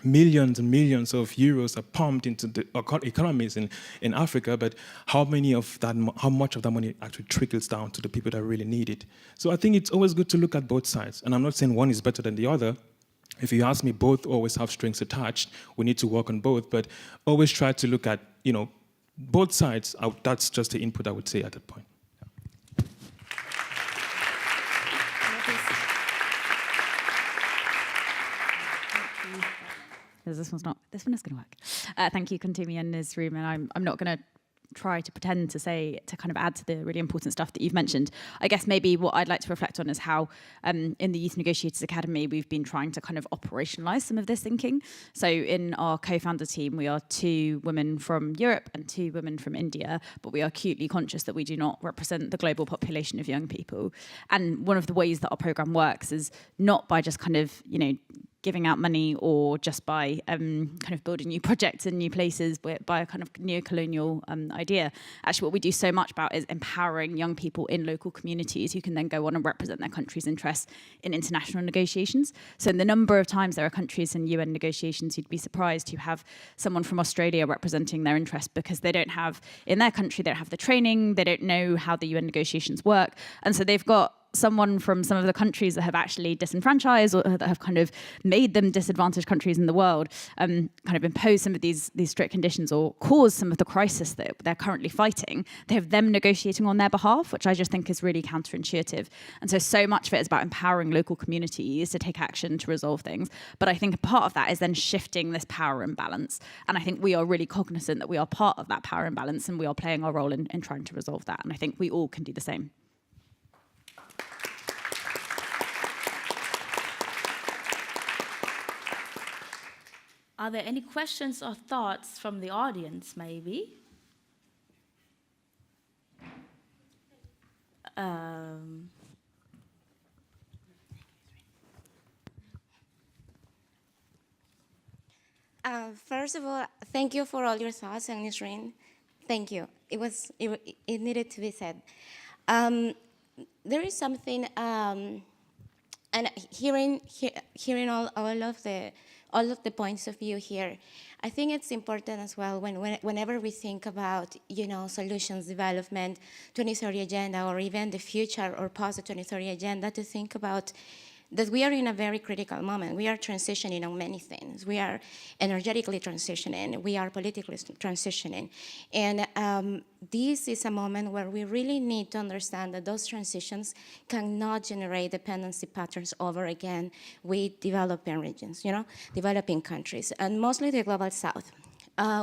millions and millions of euros are pumped into the economies in Africa, but how much of that money actually trickles down to the people that really need it? So I think it's always good to look at both sides. And I'm not saying one is better than the other. If you ask me, both always have strings attached. We need to work on both, but always try to look at, both sides. That's just the input I would say at that point. This one is going to work. Thank you, Kuntumi and Nizreem, and I'm not going to try to pretend to kind of add to the really important stuff that you've mentioned. I guess maybe what I'd like to reflect on is how in the Youth Negotiators Academy we've been trying to kind of operationalize some of this thinking. So in our co-founder team we are 2 women from Europe and 2 women from India, but we are acutely conscious that we do not represent the global population of young people. And one of the ways that our program works is not by just kind of, giving out money or just by kind of building new projects in new places, but by a kind of neo-colonial idea. Actually, what we do so much about is empowering young people in local communities who can then go on and represent their country's interests in international negotiations. So in the number of times there are countries in UN negotiations, you'd be surprised to have someone from Australia representing their interests, because they don't have, in their country, they don't have the training, they don't know how the UN negotiations work. And so they've got someone from some of the countries that have actually disenfranchised or that have kind of made them disadvantaged countries in the world, kind of impose some of these strict conditions or cause some of the crisis that they're currently fighting. They have them negotiating on their behalf, which I just think is really counterintuitive. And so much of it is about empowering local communities to take action to resolve things. But I think a part of that is then shifting this power imbalance. And I think we are really cognizant that we are part of that power imbalance and we are playing our role in trying to resolve that. And I think we all can do the same. Are there any questions or thoughts from the audience, maybe? First of all, thank you for all your thoughts, and Nizreem. Thank you. It needed to be said. There is something, and hearing all of the points of view here, I think it's important as well whenever we think about, solutions, development, 2030 agenda, or even the future or post 2030 agenda, to think about that we are in a very critical moment. We are transitioning on many things. We are energetically transitioning. We are politically transitioning. And this is a moment where we really need to understand that those transitions cannot generate dependency patterns over again with developing regions, developing countries, and mostly the Global South.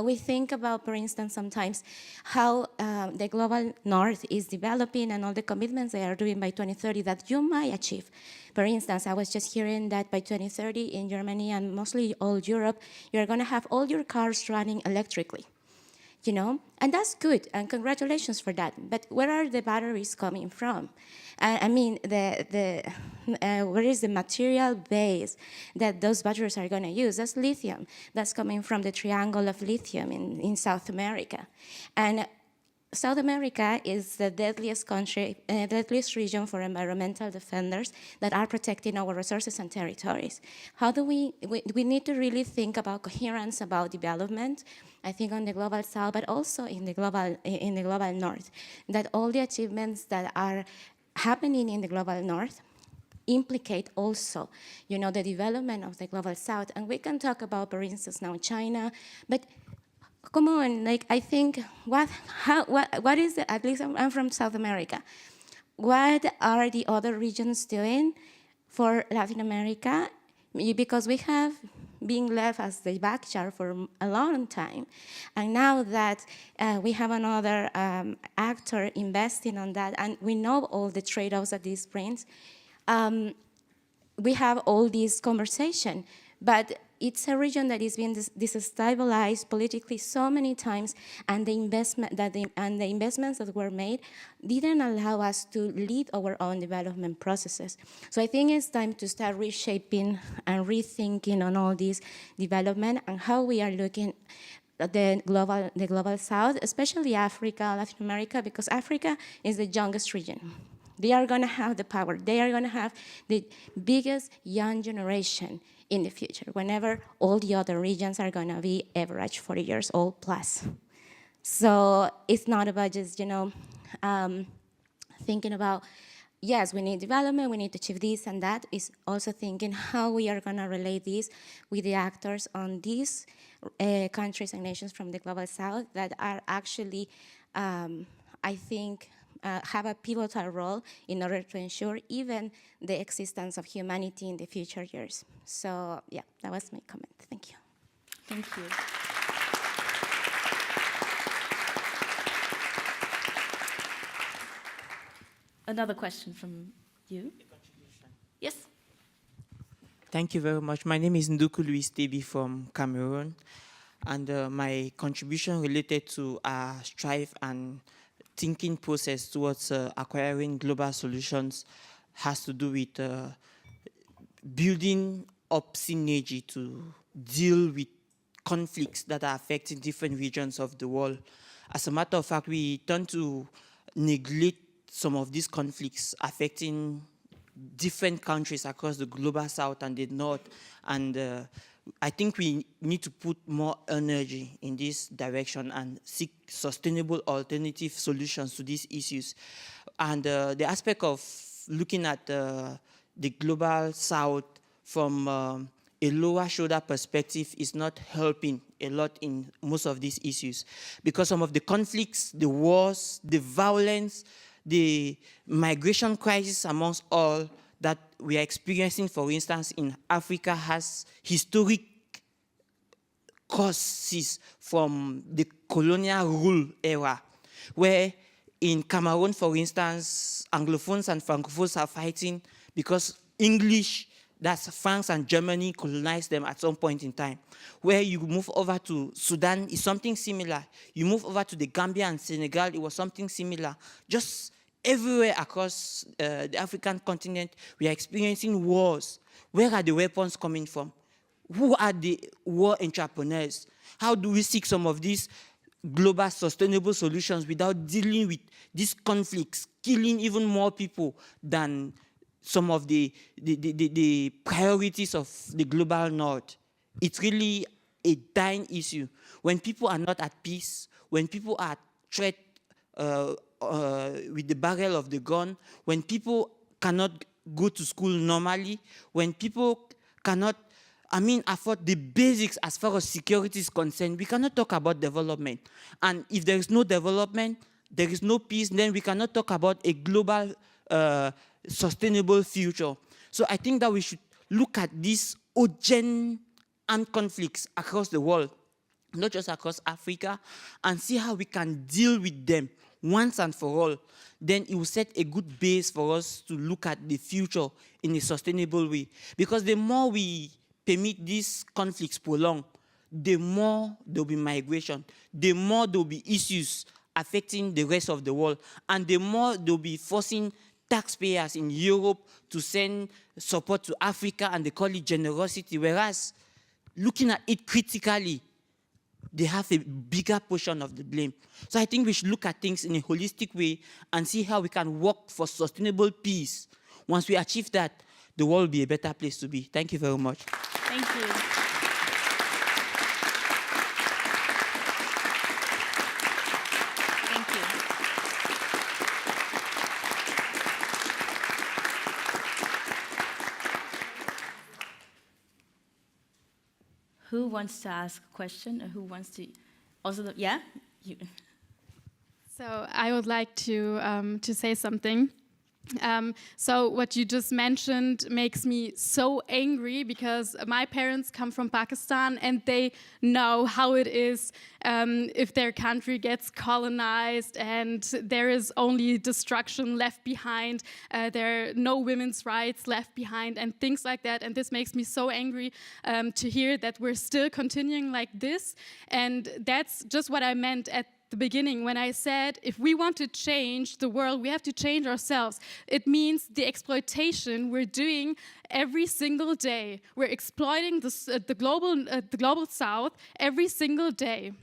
We think about, for instance, sometimes how the global north is developing and all the commitments they are doing by 2030 that you might achieve. For instance, I was just hearing that by 2030 in Germany and mostly all Europe, you're going to have all your cars running electrically. You know, and that's good, and congratulations for that. But where are the batteries coming from? I mean, where is the material base that those batteries are going to use? That's lithium. That's coming from the triangle of lithium in South America. And South America is the deadliest country, deadliest region for environmental defenders that are protecting our resources and territories. How do we need to really think about coherence about development, I think on the global south, but also in the global north, that all the achievements that are happening in the global north implicate also, you know, the development of the global south. And we can talk about, for instance, now China, but come on, like I think, what is it, at least I'm from South America, what are the other regions doing for Latin America? Because we have been left as the backyard for a long time. And now that we have another actor investing on that, and we know all the trade-offs that this brings, we have all this conversation. But it's a region that is being destabilized politically so many times, and the investments that were made didn't allow us to lead our own development processes. So I think it's time to start reshaping and rethinking on all this development and how we are looking at the global south, especially Africa, Latin America, because Africa is the youngest region. They are going to have the power. They are going to have the biggest young generation in the future, whenever all the other regions are going to be average 40 years old plus. So it's not about just, you know, thinking about, yes, we need development, we need to achieve this and that. It's also thinking how we are going to relate this with the actors on these countries and nations from the global south that are actually, I think, have a pivotal role in order to ensure even the existence of humanity in the future years. So yeah, that was my comment. Thank you. Thank you. Another question from you. Yes. Thank you very much. My name is Nduku Louis Tebi from Cameroon, and my contribution related to strive and thinking process towards acquiring global solutions has to do with building up synergy to deal with conflicts that are affecting different regions of the world. As a matter of fact, we tend to neglect some of these conflicts affecting different countries across the global south and the north, and I think we need to put more energy in this direction and seek sustainable alternative solutions to these issues. And the aspect of looking at the global south from a lower shoulder perspective is not helping a lot in most of these issues, because some of the conflicts, the wars, the violence, the migration crisis amongst all that we are experiencing, for instance, in Africa, has historic causes from the colonial rule era, where in Cameroon, for instance, Anglophones and Francophones are fighting because English, that's France and Germany, colonized them at some point in time. Where you move over to Sudan, is something similar. You move over to the Gambia and Senegal, it was something similar. Just everywhere across the African continent, we are experiencing wars. Where are the weapons coming from? Who are the war entrepreneurs? How do we seek some of these global sustainable solutions without dealing with these conflicts, killing even more people than some of the priorities of the global north? It's really a dying issue. When people are not at peace, when people are threat with the barrel of the gun, when people cannot go to school normally, when people cannot, afford the basics as far as security is concerned, we cannot talk about development. And if there is no development, there is no peace, then we cannot talk about a global sustainable future. So I think that we should look at these urgent armed conflicts across the world not just across Africa, and see how we can deal with them once and for all, then it will set a good base for us to look at the future in a sustainable way. Because the more we permit these conflicts prolong, the more there will be migration, the more there will be issues affecting the rest of the world, and the more they will be forcing taxpayers in Europe to send support to Africa, and they call it generosity, whereas looking at it critically, they have a bigger portion of the blame. So I think we should look at things in a holistic way and see how we can work for sustainable peace. Once we achieve that, the world will be a better place to be. Thank you very much. Thank you. Thank you. Who wants to ask a question, or who wants to also? Yeah, you. So I would like to say something. So what you just mentioned makes me so angry, because my parents come from Pakistan and they know how it is if their country gets colonized and there is only destruction left behind, there are no women's rights left behind and things like that. And this makes me so angry to hear that we're still continuing like this. And that's just what I meant at the beginning when I said if we want to change the world, we have to change ourselves. It means the exploitation we're doing every single day. We're exploiting the global south every single day.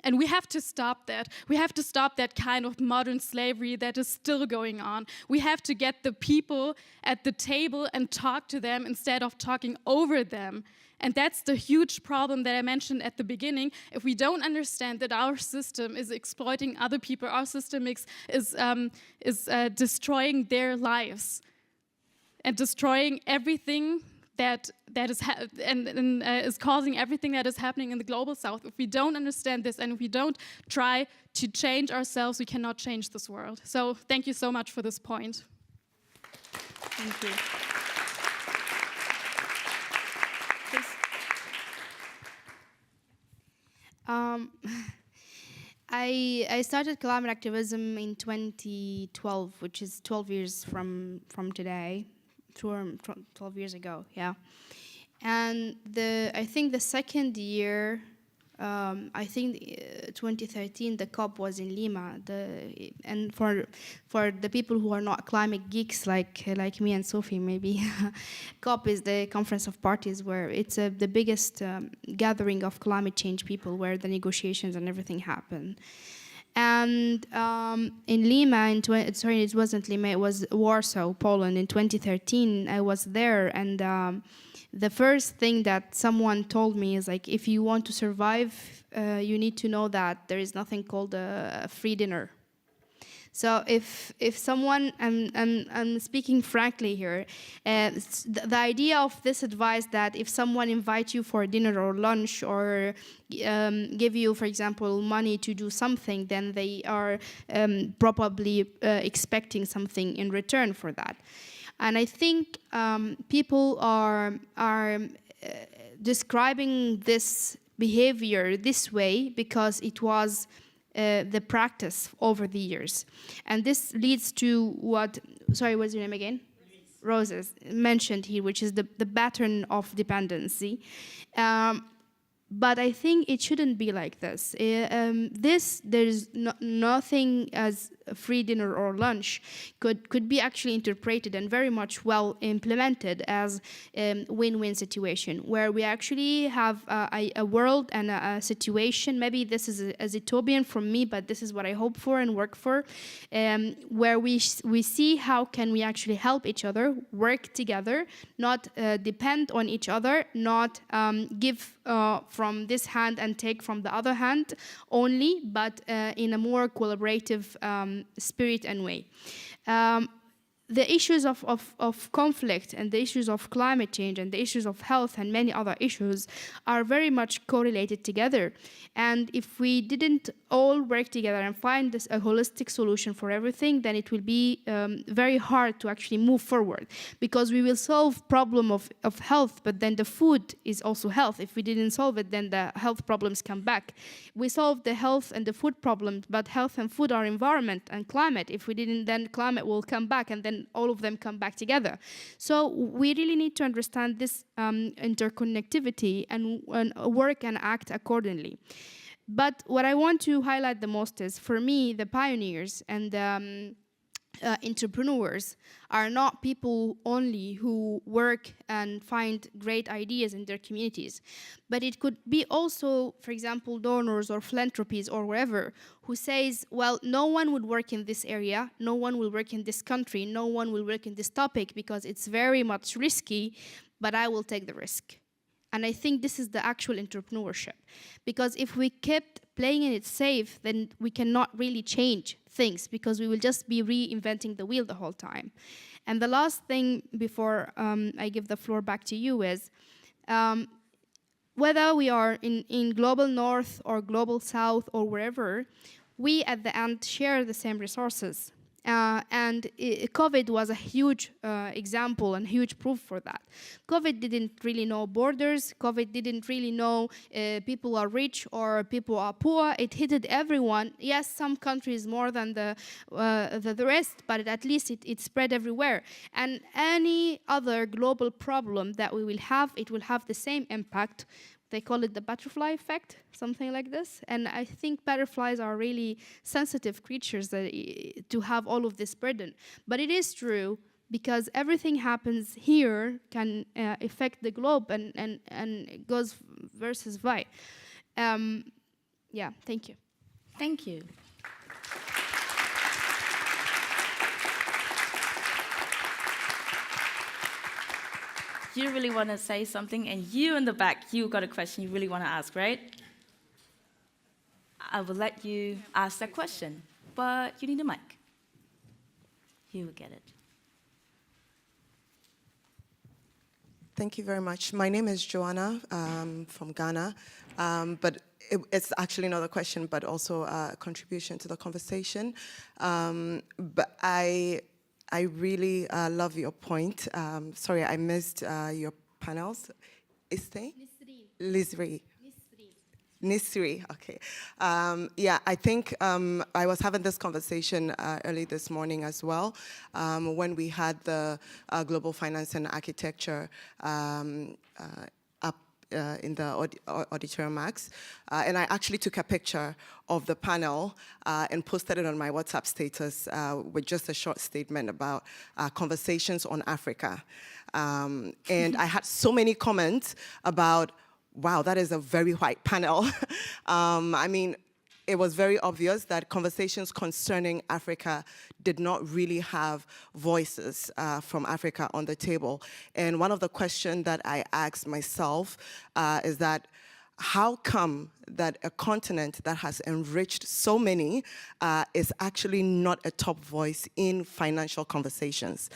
And we have to stop that. We have to stop that kind of modern slavery that is still going on. We have to get the people at the table and talk to them instead of talking over them. And that's the huge problem that I mentioned at the beginning. If we don't understand that our system is exploiting other people, our system is destroying their lives and destroying everything that is is causing everything that is happening in the global south. If we don't understand this and if we don't try to change ourselves, we cannot change this world. So thank you so much for this point. Thank you. I started climate activism in 2012, which is 12 years from today, 12 years ago, yeah. And I think the second year, 2013, the COP was in Lima. And for the people who are not climate geeks like me and Sophie, maybe, COP is the Conference of Parties, where it's the biggest gathering of climate change people, where the negotiations and everything happen. And in Lima, it wasn't Lima, it was Warsaw, Poland, in 2013, I was there, and the first thing that someone told me is like, if you want to survive, you need to know that there is nothing called a free dinner. So if someone, I'm speaking frankly here, the idea of this advice that if someone invites you for dinner or lunch or give you, for example, money to do something, then they are probably expecting something in return for that. And I think people are describing this behavior this way because it was the practice over the years. And this leads to what, sorry, what's your name again? Roses mentioned here, which is the pattern of dependency. But I think it shouldn't be like this. There's nothing as a free dinner or lunch could be actually interpreted and very much well implemented as a win-win situation, where we actually have a world and a situation. Maybe this is a utopian from me, but this is what I hope for and work for, where we see how can we actually help each other, work together, not depend on each other, not give from this hand and take from the other hand only, but in a more collaborative spirit and way. the issues of conflict and the issues of climate change and the issues of health and many other issues are very much correlated together. And if we didn't all work together and find a holistic solution for everything, then it will be very hard to actually move forward, because we will solve problem of health, but then the food is also health. If we didn't solve it, then the health problems come back. We solve the health and the food problems, but health and food are environment and climate. If we didn't, then climate will come back, and then all of them come back together. So we really need to understand this interconnectivity and work and act accordingly. But what I want to highlight the most is, for me, the pioneers and entrepreneurs are not people only who work and find great ideas in their communities, but it could be also, for example, donors or philanthropies or wherever, who says, well, no one would work in this area, no one will work in this country, no one will work in this topic because it's very much risky, but I will take the risk. And I think this is the actual entrepreneurship. Because if we kept playing it safe, then we cannot really change things, because we will just be reinventing the wheel the whole time. And the last thing before I give the floor back to you is, whether we are in global north or global south or wherever, we at the end share the same resources. And COVID was a huge example and huge proof for that. COVID didn't really know borders. COVID didn't really know people are rich or people are poor. It hit everyone. Yes, some countries more than the rest, but at least it spread everywhere. And any other global problem that we will have, it will have the same impact. They call it the butterfly effect, something like this. And I think butterflies are really sensitive creatures to have all of this burden. But it is true, because everything happens here can affect the globe, and it goes versus vice. Yeah, thank you. Thank you. You really want to say something, and you in the back, you got a question you really want to ask, right? I will let you ask that question, but you need a mic. You will get it. Thank you very much. My name is Joanna from Ghana, but it's actually not a question, but also a contribution to the conversation. But I really love your point. Sorry, I missed your panels. Iste? Nisri, okay. Yeah, I think I was having this conversation early this morning as well, when we had the Global Finance and Architecture up in the Auditorium Max. And I actually took a picture of the panel and posted it on my WhatsApp status with just a short statement about conversations on Africa. And I had so many comments about, wow, that is a very white panel. I mean, it was very obvious that conversations concerning Africa did not really have voices from Africa on the table. And one of the questions that I asked myself is that, how come that a continent that has enriched so many is actually not a top voice in financial conversations,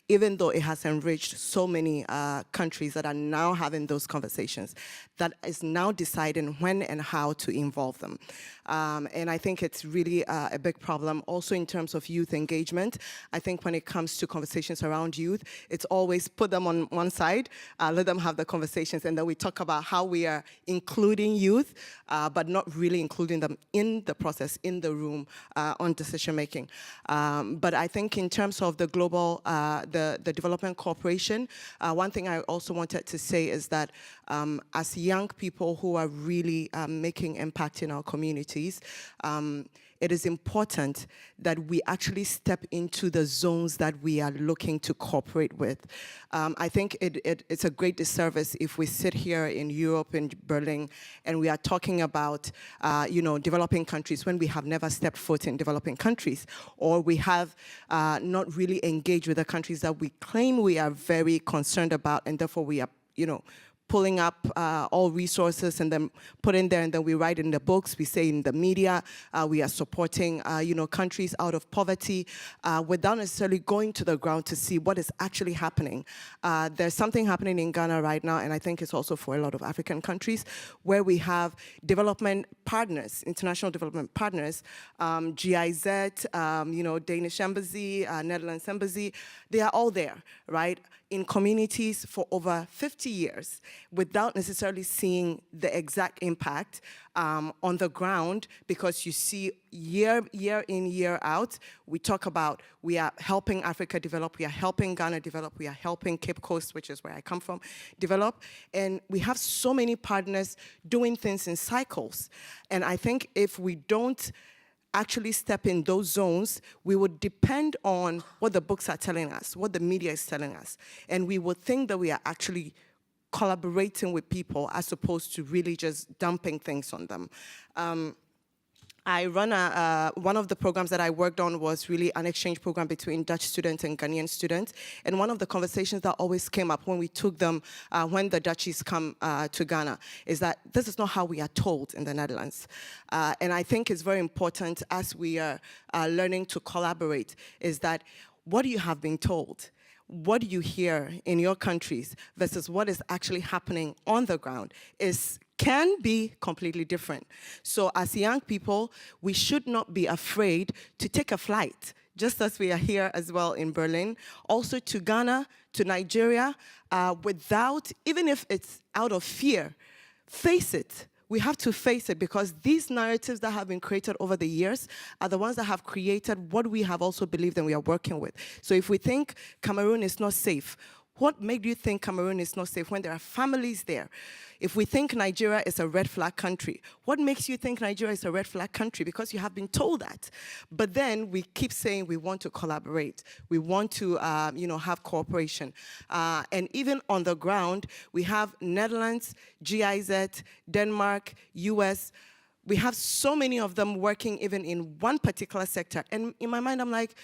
even though it has enriched so many countries that are now having those conversations, that is now deciding when and how to involve them. And I think it's really a big problem. Also in terms of youth engagement, I think when it comes to conversations around youth, it's always put them on one side, let them have the conversations, and then we talk about how we are including youth, but not really including them in the process, in the room, on decision making. But I think in terms of the global, the development cooperation, one thing I also wanted to say is that as young people who are really making impact in our communities, it is important that we actually step into the zones that we are looking to cooperate with. I think it's a great disservice if we sit here in Europe, in Berlin, and we are talking about, developing countries when we have never stepped foot in developing countries, or we have not really engaged with the countries that we claim we are very concerned about, and therefore we are, pulling up all resources and then put in there, and then we write in the books, we say in the media, we are supporting countries out of poverty without necessarily going to the ground to see what is actually happening. There's something happening in Ghana right now, and I think it's also for a lot of African countries, where we have development partners, international development partners, GIZ, Danish embassy, Netherlands embassy, they are all there, right, in communities for over 50 years without necessarily seeing the exact impact on the ground, because you see year in, year out, we talk about we are helping Africa develop, we are helping Ghana develop, we are helping Cape Coast, which is where I come from, develop, and we have so many partners doing things in cycles. And I think if we don't actually step in those zones, we would depend on what the books are telling us, what the media is telling us, and we would think that we are actually collaborating with people as opposed to really just dumping things on them. I run one of the programs that I worked on was really an exchange program between Dutch students and Ghanaian students. And one of the conversations that always came up when we took them, when the Dutchies come to Ghana, is that this is not how we are told in the Netherlands. And I think it's very important as we are learning to collaborate, is that what you have been told, what you hear in your countries versus what is actually happening on the ground can be completely different. So as young people, we should not be afraid to take a flight, just as we are here as well in Berlin, also to Ghana, to Nigeria, without, even if it's out of fear, face it. We have to face it, because these narratives that have been created over the years are the ones that have created what we have also believed and we are working with. So if we think Cameroon is not safe, what made you think Cameroon is not safe when there are families there? If we think Nigeria is a red flag country, what makes you think Nigeria is a red flag country? Because you have been told that. But then we keep saying we want to collaborate. We want to have cooperation. And even on the ground, we have Netherlands, GIZ, Denmark, US. We have so many of them working even in one particular sector. And in my mind, I'm like,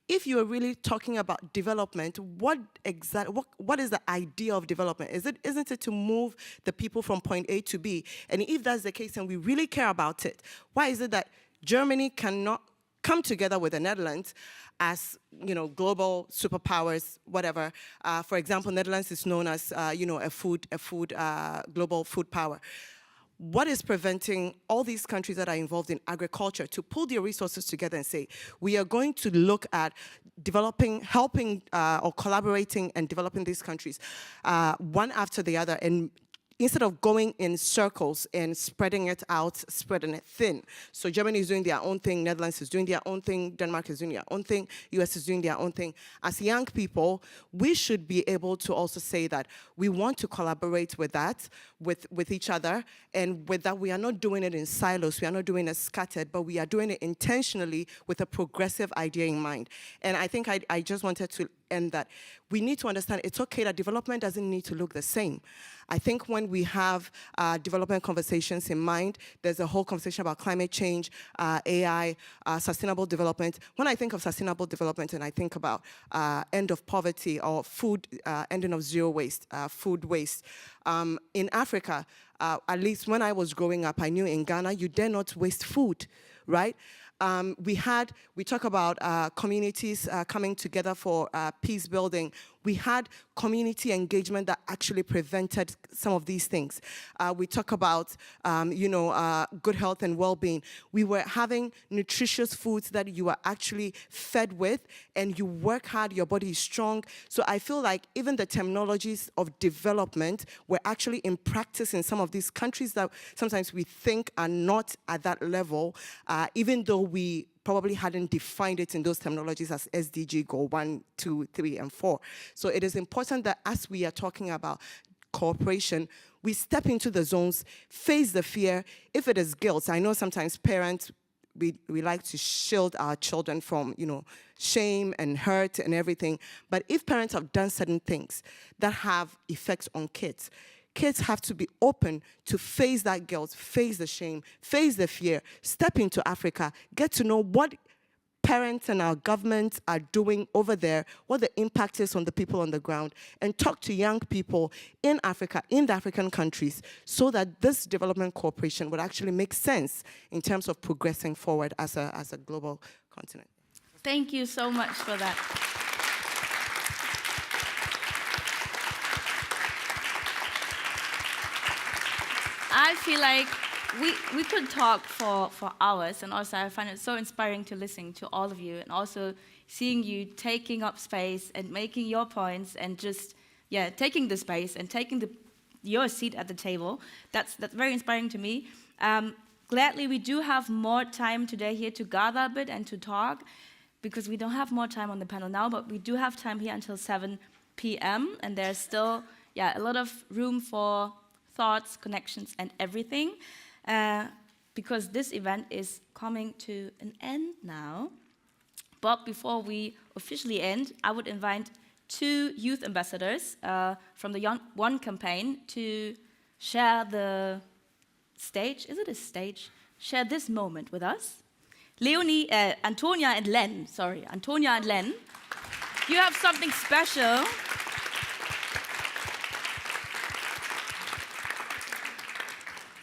if you are really talking about development, what is the idea of development? Isn't it to move the people from point A to B? And if that's the case and we really care about it, why is it that Germany cannot come together with the Netherlands as global superpowers, whatever? For example, Netherlands is known as a global food power. What is preventing all these countries that are involved in agriculture to pull their resources together and say, we are going to look at developing, helping or collaborating and developing these countries one after the other, and instead of going in circles and spreading it out, spreading it thin. So Germany is doing their own thing, Netherlands is doing their own thing, Denmark is doing their own thing, US is doing their own thing. As young people, we should be able to also say that we want to collaborate with that, with each other, and with that we are not doing it in silos, we are not doing it scattered, but we are doing it intentionally with a progressive idea in mind. And I think I just wanted to end that. We need to understand it's okay that development doesn't need to look the same. I think when we have development conversations in mind, there's a whole conversation about climate change, AI, sustainable development. When I think of sustainable development and I think about end of poverty or food, ending of zero waste, food waste, in Africa, at least when I was growing up, I knew in Ghana, you dare not waste food, right? We talk about communities coming together for peace building. We had community engagement that actually prevented some of these things. We talk about, good health and well-being. We were having nutritious foods that you are actually fed with, and you work hard, your body is strong. So I feel like even the terminologies of development were actually in practice in some of these countries that sometimes we think are not at that level, even though we probably hadn't defined it in those terminologies as SDG goal 1, 2, 3, and 4. So it is important that as we are talking about cooperation, we step into the zones, face the fear. If it is guilt, I know sometimes parents, we like to shield our children from, shame and hurt and everything. But if parents have done certain things that have effects on kids, kids have to be open to face that guilt, face the shame, face the fear, step into Africa, get to know what parents and our governments are doing over there, what the impact is on the people on the ground, and talk to young people in Africa, in the African countries, so that this development cooperation would actually make sense in terms of progressing forward as a global continent. Thank you so much for that. I feel like we could talk for hours, and also I find it so inspiring to listen to all of you, and also seeing you taking up space and making your points, and just taking the space and taking your seat at the table. That's very inspiring to me. Gladly, we do have more time today here to gather a bit and to talk, because we don't have more time on the panel now, but we do have time here until 7 p.m. and there's still a lot of room for thoughts, connections, and everything, because this event is coming to an end now. But before we officially end, I would invite 2 youth ambassadors from the Young One campaign to share the stage. Is it a stage? Share this moment with us. Antonia and Len, you have something special.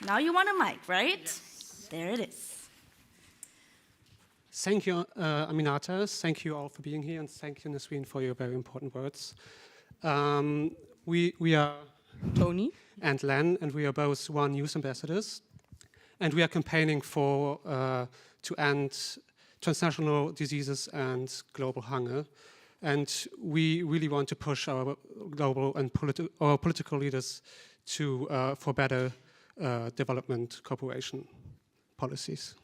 Now you want a mic, right? Yes. There it is. Thank you, Aminata. Thank you all for being here, and thank you, Nasreen, for your very important words. We are Tony and Len, and we are both One Youth ambassadors, and we are campaigning to end transnational diseases and global hunger. And we really want to push our global and our political leaders for better development cooperation policies.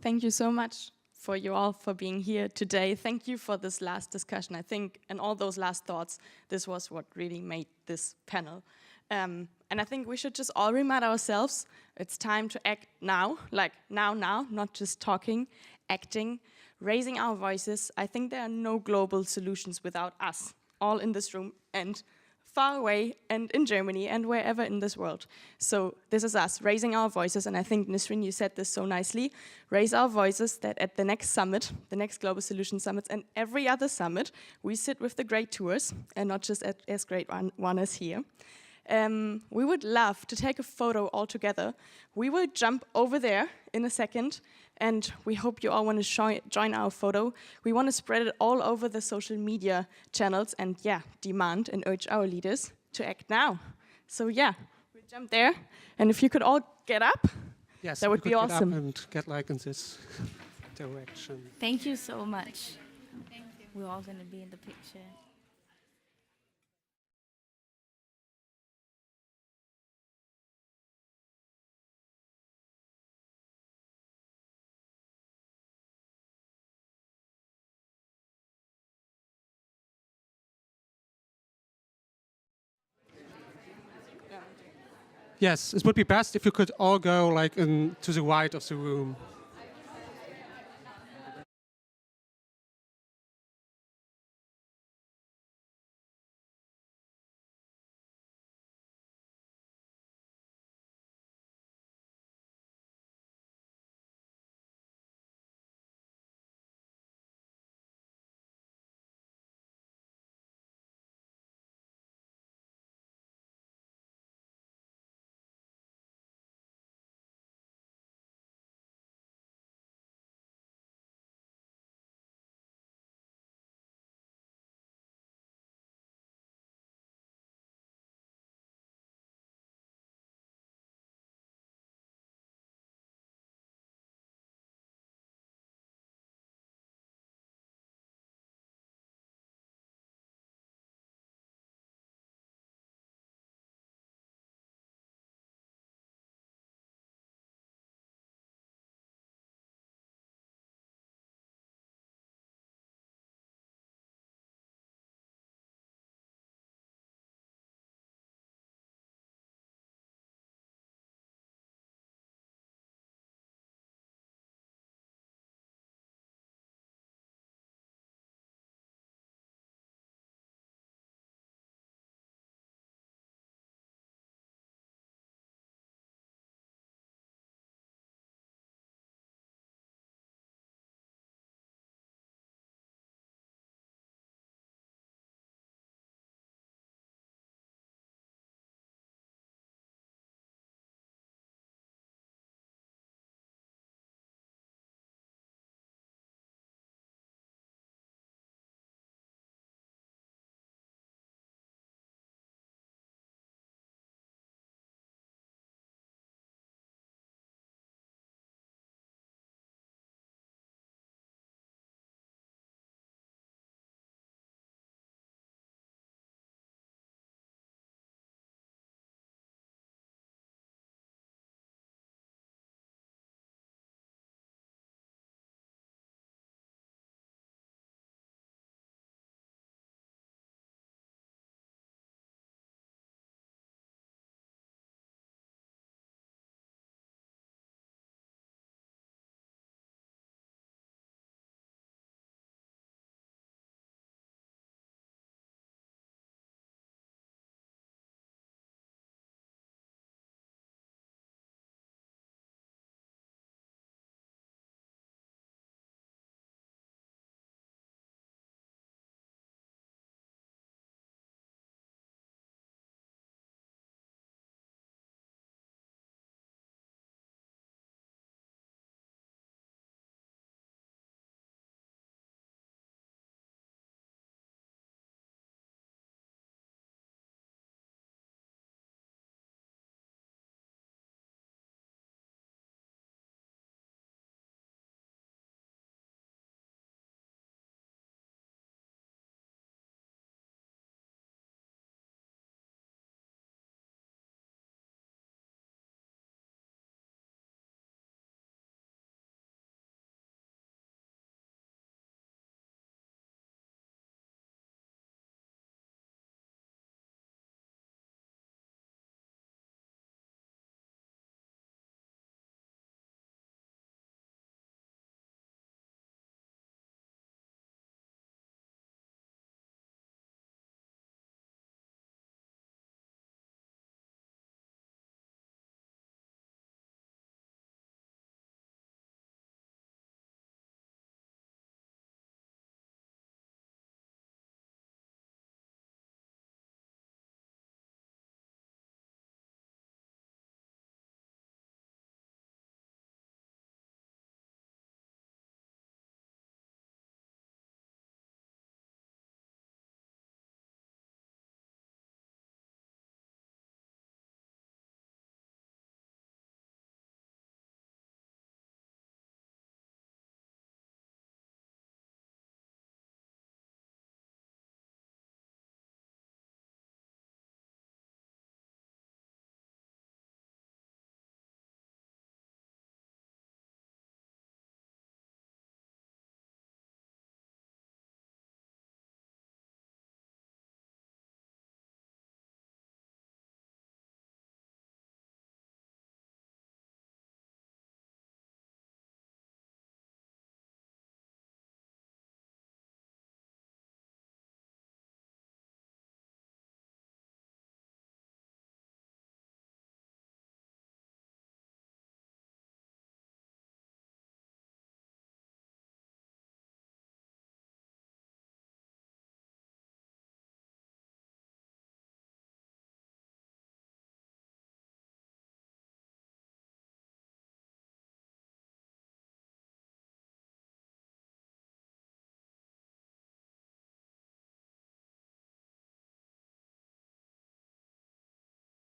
Thank you so much for you all for being here today. Thank you for this last discussion. I think, and all those last thoughts, this was what really made this panel. And I think we should just all remind ourselves, it's time to act now, like now, not just talking, acting, raising our voices. I think there are no global solutions without us, all in this room and far away and in Germany and wherever in this world. So this is us raising our voices, and I think, Nasreen, you said this so nicely, raise our voices that at the next summit, the next Global Solution Summits and every other summit, we sit with the great tours and not just as great one as here. We would love to take a photo all together. We will jump over there in a second, and we hope you all want to join our photo. We want to spread it all over the social media channels and demand and urge our leaders to act now. So we'll jump there, and if you could all get up, yes, that would be awesome. Get up and get like in this direction. Thank you so much. Thank you. We're all going to be in the picture. Yes, it would be best if you could all go like to the right of the room.